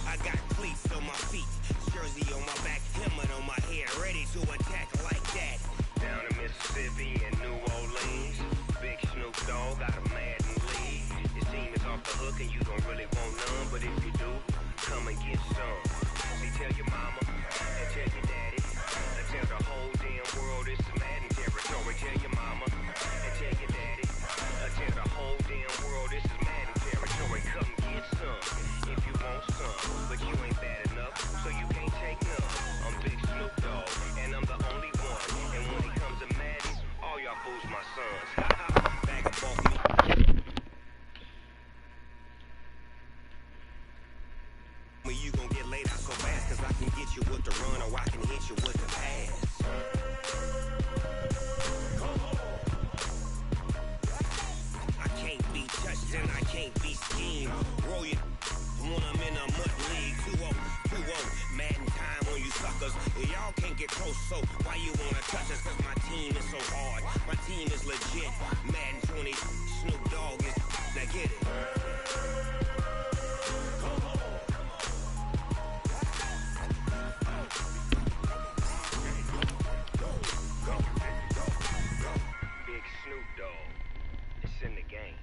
I got cleats on my feet, jersey on my back, helmet on my head, ready to attack like that. Down in Mississippi and New Orleans, big Snoop Dogg got a Madden league. His team is off the hook and you don't really want none, but if you do, come and get some. See, tell your mama and tell your daddy, and tell the whole damn world it's Madden territory. Tell your mama and tell your daddy, and tell the whole damn world this is Madden territory. Come get some if you want some, but you ain't bad enough, so you can't take none. I'm Big Snoop Dogg, and I'm the only one. And when it comes to Madden, all y'all fools my sons. Bag up off me. You gon' get laid out so fast, cause I can get you with the run or I can hit you with the pass. I can't be touched and I can't be schemed. Roll you when I'm in a mud league. 2-0, Madden time on you suckers. Y'all can't get close, so why you wanna touch us? Cause my team is so hard, my team is legit. Madden 20, Snoop Dogg is, now get it. Big Snoop Dogg, it's in the game.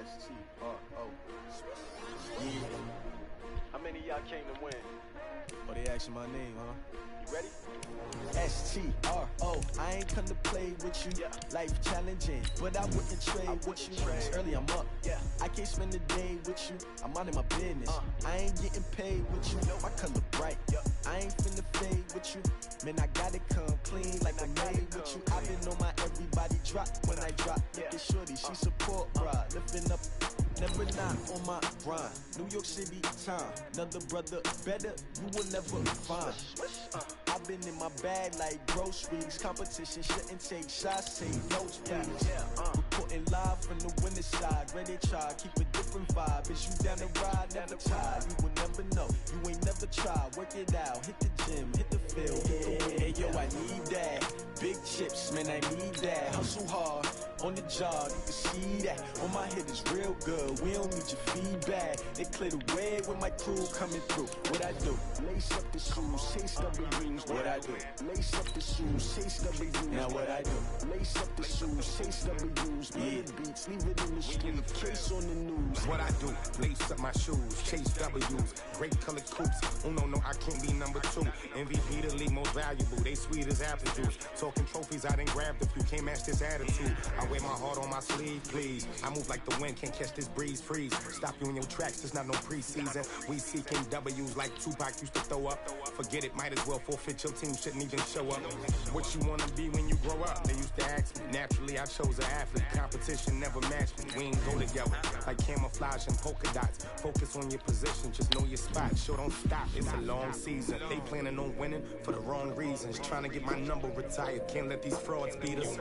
S-T-R-O. How many of y'all came to win? Oh, they asking my name, huh? You ready? S-T-R-O. I ain't come to play with you. Life challenging, but I wouldn't trade with you. It's early, I'm up. I can't spend the day with you. I'm out of my business. I ain't getting paid with you. My color bright. I ain't finna fade with you. Man, I gotta come clean like I made with you. I've been on my everybody drop when I drop. Look at shorty, she support bra. Lifting up, never not on my grind. New York City time, another brother better, you will never find. I've been in my bag like groceries. Competition shouldn't take shots, take notes, please. Reporting live from the winning side. Ready to try, keep a different vibe. Is you down the ride, never tired. You will never know, you ain't never tried. Work it out, hit the gym, hit the field. Hey yo, I need that. Big chips, man, I need that. Hustle hard, on the job, you can see that. On my head is real good, we don't need your feedback. They clear the way with my crew coming through. What I do? Lace up the shoes, chase W's. What I do? Lace up the shoes, chase W's. Now what I do? Lace up the shoes, chase W's. Big beats, leave it in the street, case on the news. What I do? Lace up my shoes, chase W's. Great colored coops. Oh no, I can't be number 2. MVP the league most valuable. They sweet as apple juice. Talking trophies, I done grabbed a few. Can't match this attitude. I wear my heart on my sleeve, please. I move like the wind, can't catch this breeze. Freeze. Stop you in your tracks. There's not no preseason. We seeking W's like Tupac used to throw up. Forget it, might as well forfeit. Your team shouldn't even show up. What you wanna be when you grow up? They used to ask me. Naturally, I chose an athlete. Competition never matched me. We ain't go together like camouflage and polka dots. Focus on your position, just know your spot. Sure, don't stop. It's a long season. They planning on winning for the wrong reasons. Trying to get my number retired. Can't let these frauds beat us.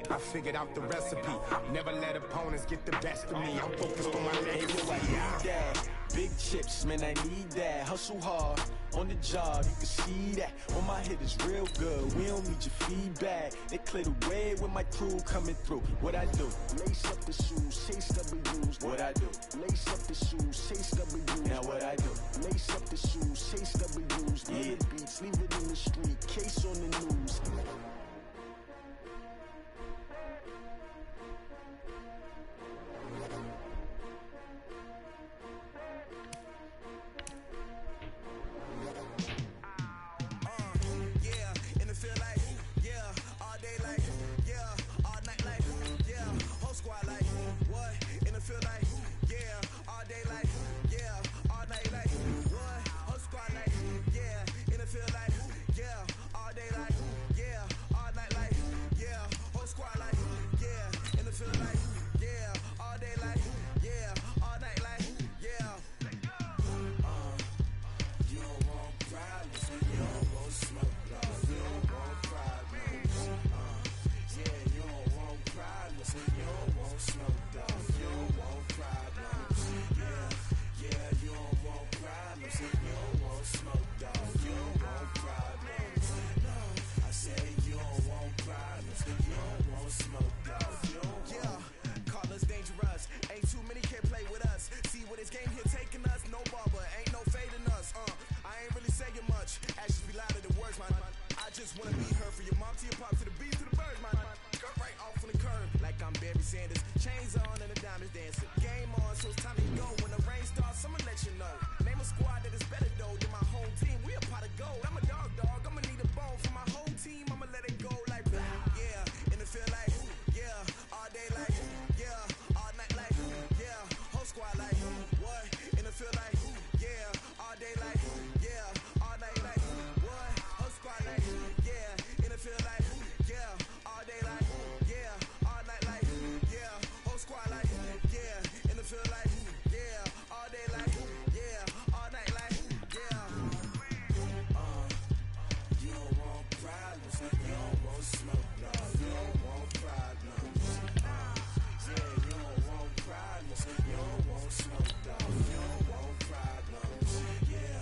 I figured out the recipe. Never let opponents get the best of me. I'm focused on my legacy. I need that. Big chips, man, I need that. Hustle hard, on the job, you can see that. On my head is real good, we don't need your feedback. They clear the way with my crew coming through. What I do? Lace up the shoes, chase W's. What I do? Lace up the shoes, chase W's. Now what I do? Lace up the shoes, chase W's. Big beats, leave it in the street, case on the news. diamonds dancing. Game on, so it's time to go. When the rain starts, I'ma let you know. Name a squad that is better though than my home team. We a pot of gold. I'm a dog. I'ma need a bone for my whole team. I'ma let it go like yeah. And it feel like yeah. All day like yeah. All night like yeah. Whole squad like what? And it feel like yeah. All day like yeah. All night like what? Whole squad like yeah. And it feel like yeah. All day like yeah. All night like yeah. Whole squad like yeah. And it feel like yeah. All day like yeah. All night like yeah. You don't want problems. You don't want smoke, no. You don't want problems. Yeah, you don't want problems. You don't want smoke, no. You don't want problems. Yeah,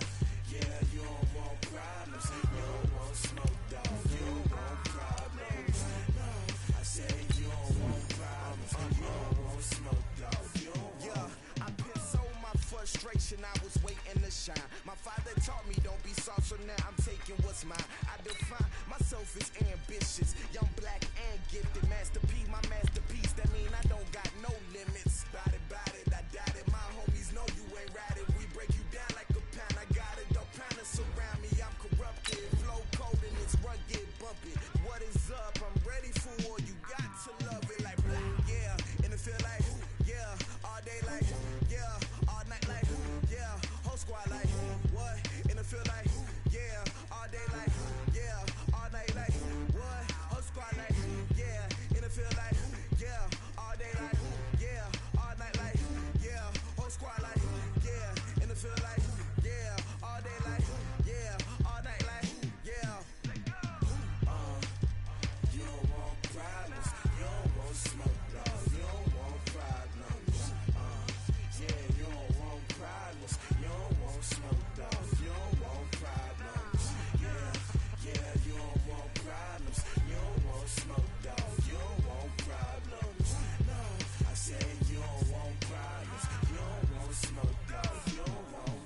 you don't want problems. You don't want smoke, dog. You don't want problems. No, I said you don't want problems. You don't want smoke, dog. You don't want. Yeah, I pissed so my frustration. I was waiting to shine. My father taught me don't be soft, so now I'm taking what's mine. I define myself as ambitious, young, black, and gifted. Master P, my masterpiece. That mean I don't got no limits. Bout it, I doubt it. My homies know you ain't ratted. We break you down like a pound. I got it, don't pound to surround me. I'm corrupted, flow cold and it's rugged, bumpy. What is up? I'm ready for war. You got to love it like yeah. And it feel like yeah. All day like yeah. All night like yeah. Whole squad like what? And it feel like yeah. All day like yeah. All night like what? Whole squad like yeah. And it feel like yeah. All day like yeah. All night like yeah. Whole squad like yeah. And it feel like yeah. All day like yeah. All night like yeah. You don't want problems. You don't want smoke, no. You don't want problems. Yeah, you don't want problems. You don't want smoke, dog. You don't want problems. Yeah, you don't want problems. You don't want smoke, dog. You don't want problems. No, I said you don't want problems. You don't want smoke, dog. You don't want.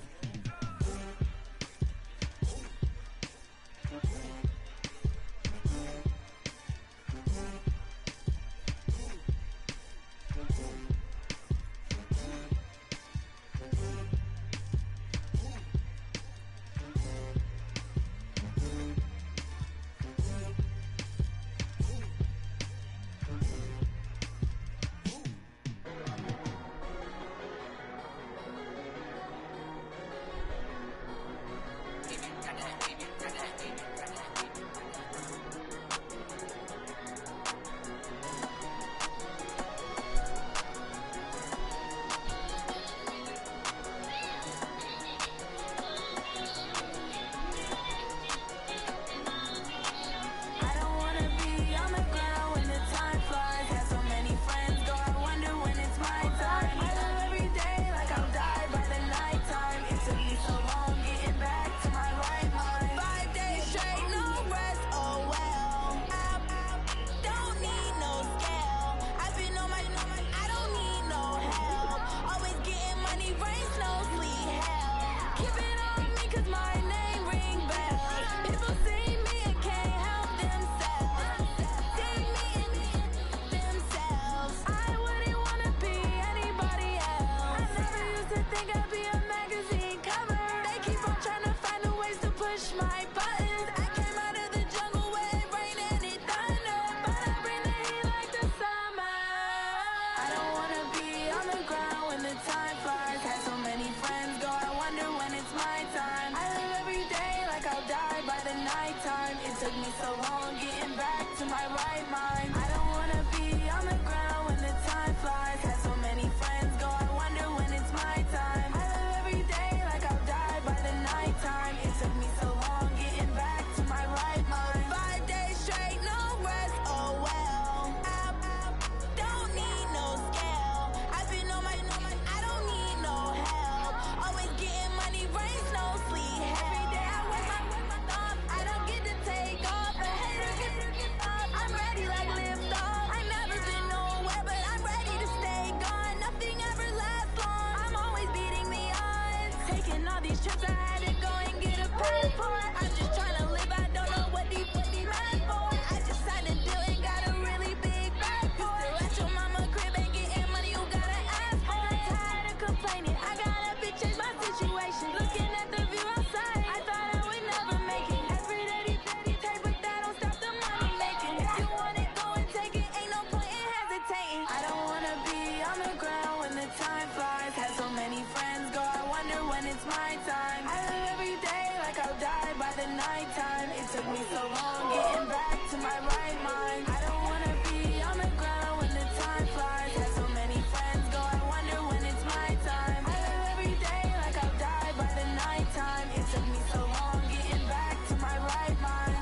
meditating. I don't wanna be on the ground when the time flies. Had so many friends go, I wonder when it's my time. I live every day like I'll die by the nighttime. It took me so long getting back to my right mind. I don't wanna be on the ground when the time flies. Had so many friends go, I wonder when it's my time. I live every day like I'll die by the nighttime. It took me so long getting back to my right mind.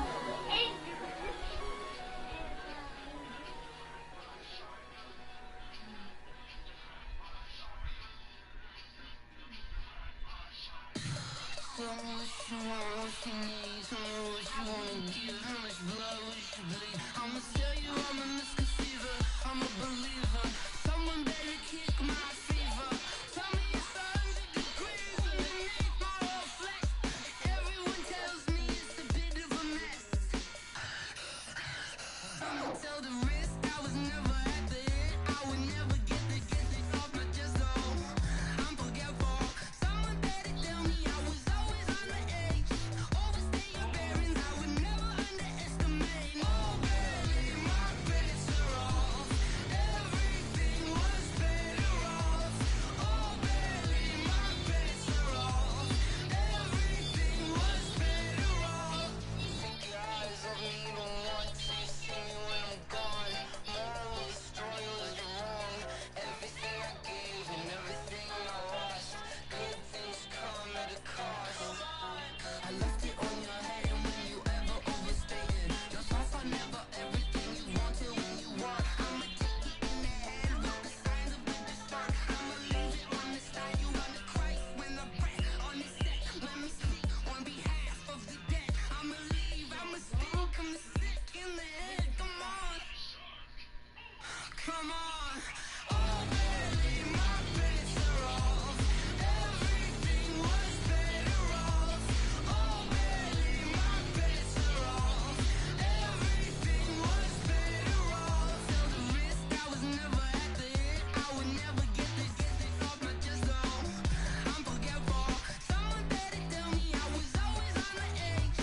I'ma tell you I'm a misconceiver, I'm a believer. Someone better kick my fever. Tell me it's 100 degrees underneath my whole flesh. Everyone tells me it's a bit of a mess. I'ma tell the risk I was never at the hit. I would never get it off my chest though. I'm forgetful. Someone better tell me I was always on the edge. Overstay your bearings, I would never underestimate. Oh baby, my bets are off. Everything was better off. Oh baby, my bets are off. Everything was better off. Think your eyes of me don't want to see me when I'm gone. Moral of the story was you're wrong. Everything I gave and everything I lost. Good things come at a cost. I left it on your head and when you ever overstated. Your thoughts are never everything you wanted when you want. I'ma take it in the head with the signs of a distort. I'ma leave it on the side. You want to Christ when I press on the set. Let me speak on behalf of the dead. I'ma leave, I'ma speak. I'm the sick in the head. Come on. Come on. Oh baby, my bets are off. Everything was better off. Oh baby, my bets are off. Everything was better off. Tell the risk I was never at the hit. I would never get it off my chest though. I'm forgetful. Someone better tell me I was always on the edge.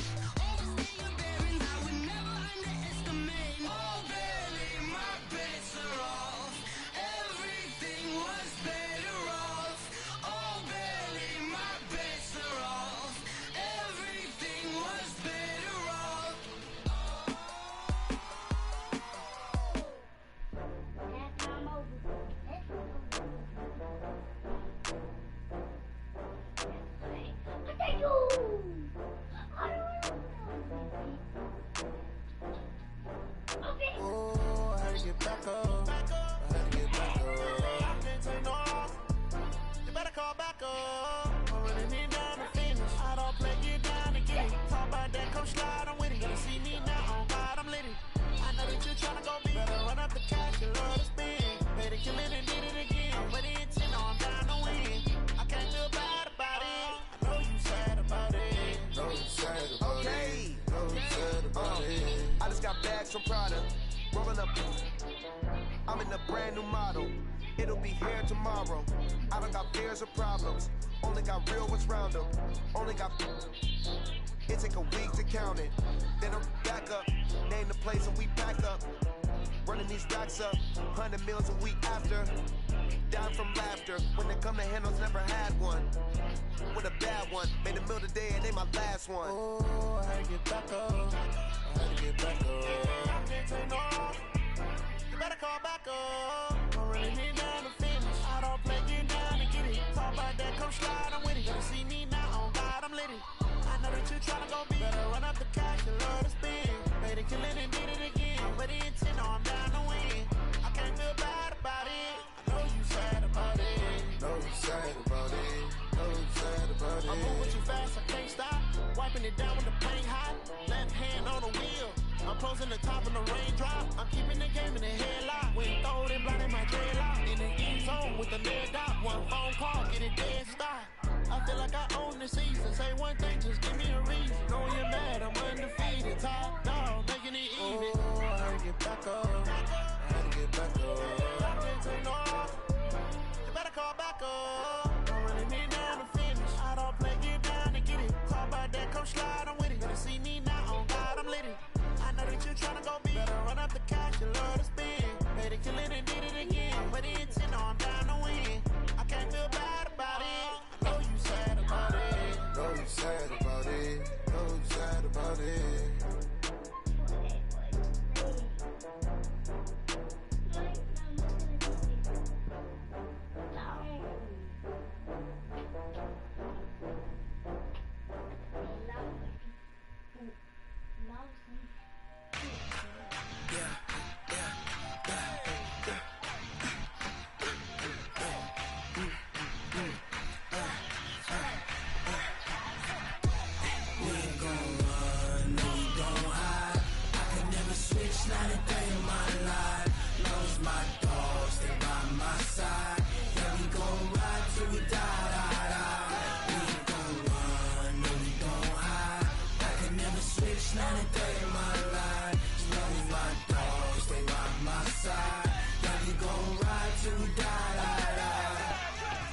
Overstay your bearings, I would never underestimate. Oh baby, my bets are off. Everything was better off. Oh baby, my bets are off. Everything was better off. Oh, I had to get back up. I had to get back up. I can't take no loss. You better call back up. I'm running it down to finish. I don't play, get down and get it. Talk about that, come slide, I'm with it. Gotta see me now, on God, I'm lit it. I know that you're tryna go big. Better run up the cash, you love to spend. Made it, kill it, and did it again. But the intent, I'm down to win. I can't feel bad about it. I know you sad about it. Know you sad about Okay. it. Know you sad about it. I just got bags from Prada. Rolling up. I'm in a brand new model. It'll be here tomorrow. I don't got fears or problems. Only got real ones round them. Only got. It take a week to count it. Then I'm back up. Name the place and we back up. Running these racks up. 100 meals a week after. Down from laughter. When they come to handles, never had one. With a bad one. Made a meal today and they my last one. Oh, I had to get back up. I had to get back up. I can't take no loss. You better call back up. I'm running it down to finish. I don't play, get down and get it. Talk about that, come slide, I'm with it. Gotta see me now, on God, I'm lit it. I know that you're tryna go big. Better run up the cash, you love to spend. Made it, kill it, and did it again. But the intent, I'm down to win. I can't feel bad about it. I know you sad about it. Know you sad about it. Know you sad about it. I'm moving too fast, I can't stop. Wiping it down with the paint hot. Left hand on the wheel. I'm closing the top of the raindrop. I'm keeping the game in the headlock. When throwed and blinding my dreadlock. In the end zone with the lead dot. One phone call, get it dead stop. I feel like I own the season. Say one thing, just give me a reason. Knowing you're mad, I'm undefeated. Top dog, making it even. Oh, I had to get back up. I had to get back up. I can't take no loss. You better call back up. I'm running it down to finish. I don't play, get down and get it. Talk about that, come slide, I'm with it. Gotta see me now, on God, I'm lit it. I know that you're tryna go big. Better run up the cash, you love to spend. Made it, kill it, and did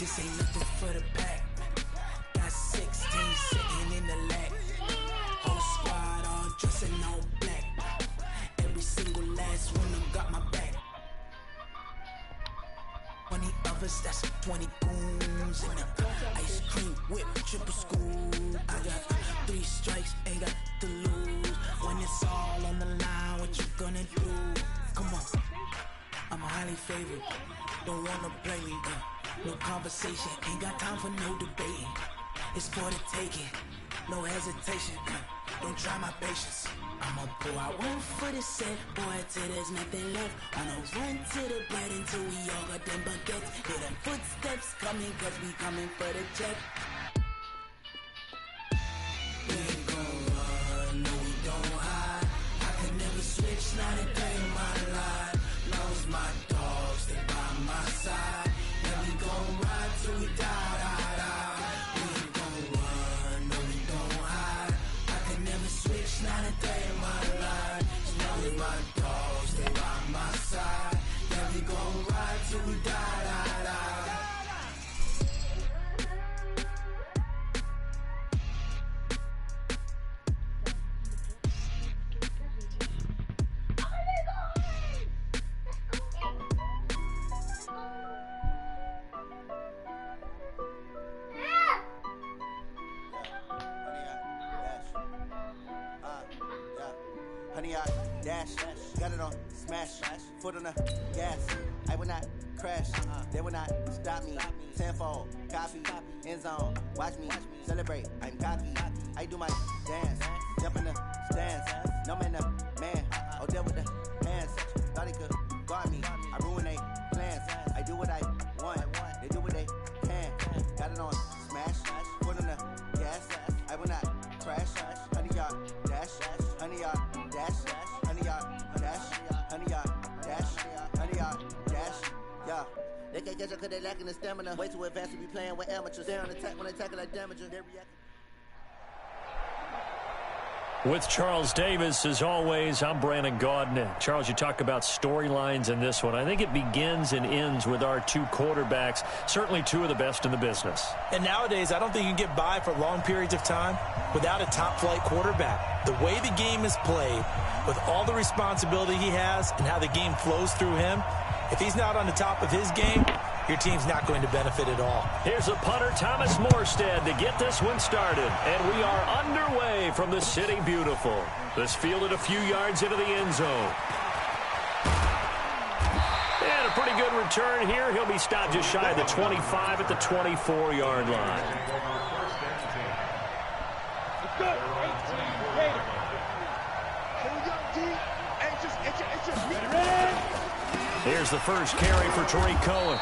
this ain't nothing for the back. Got 16 sitting in the lap. Whole squad all dressing all black. Every single last one of them got my back. 20 others, that's 20 goons in the ice cream whip, triple scoop. I got 3 strikes, ain't got to lose. When it's all on the line, what you gonna do? Come on, I'm highly favored. Don't wanna play me, no conversation. Ain't got time for no debating. It's for the taking, no hesitation. Don't try my patience. I'ma pull out one for the set, boy, till there's nothing left. On a run to the bread until we all got them baguettes. Hear them footsteps coming, cause we coming for the check. We ain't gon' run, no we don't hide. I could never switch, not a day in my life. Lost my dogs, they by my side. Yeah, we gon' ride till we die, die, die. We ain't gon' run, no we don't hide. I could never switch, not a day in my life. Lost my dogs, they by my side. Yeah, we gon' ride till we die, die, die. Honey, I dash, got it on smash, foot on the gas. I will not crash, they will not stop me. Tenfold, copy, end zone, watch me celebrate. I'm cocky, I do my dance, jump in the stands. No man, the man, oh, there with the hands. Thought he could guard me, I ruin they plans. I do what I want, they do what they can. Got it on smash, foot on the gas. I will not crash, honey, y'all dash, honey, y'all dash, honey, y'all dash, honey, y'all dash, honey, y'all dash, yeah. They can't catch up cause they lacking the stamina. Way too advanced to be playing with amateurs. They're on attack when they tackle like damager. They react. With Charles Davis, as always, I'm Brandon Gaudin. Charles, you talk about storylines in this one. I think it begins and ends with our 2 quarterbacks, certainly 2 of the best in the business. And nowadays, I don't think you can get by for long periods of time without a top-flight quarterback. The way the game is played, with all the responsibility he has and how the game flows through him, if he's not on the top of his game, your team's not going to benefit at all. Here's a punter, Thomas Morstead, to get this one started. And we are underway from the City Beautiful. This fielded a few yards into the end zone. And a pretty good return here. He'll be stopped just shy of the 25 at the 24-yard line. Good. 18 Gator. Hold up, D. Hey, just ready. Here's the first carry for Tariq Cohen.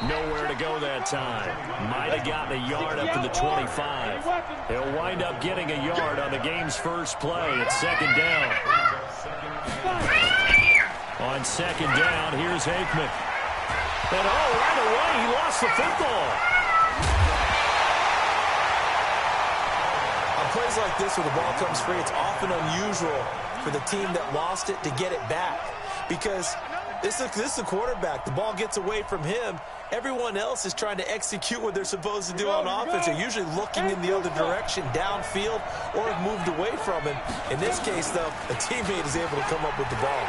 Nowhere to go that time. Might have gotten a yard up to the 25. He'll wind up getting a yard on the game's first play. It's second down. On second down, here's Aikman. And right away, he lost the football. On plays like this where the ball comes free, it's often unusual for the team that lost it to get it back. Because this is the quarterback. The ball gets away from him. Everyone else is trying to execute what they're supposed to do on offense. They're usually looking in the other direction, downfield, or have moved away from him. In this case, though, a teammate is able to come up with the ball.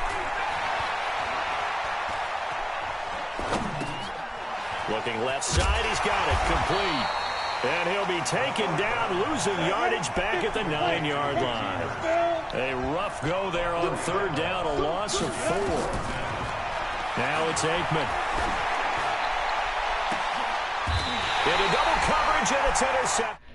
Looking left side, he's got it complete. And he'll be taken down, losing yardage back at the 9-yard line. A rough go there on third down, a loss of 4. Now it's Aikman. Into double coverage, and it's intercepted.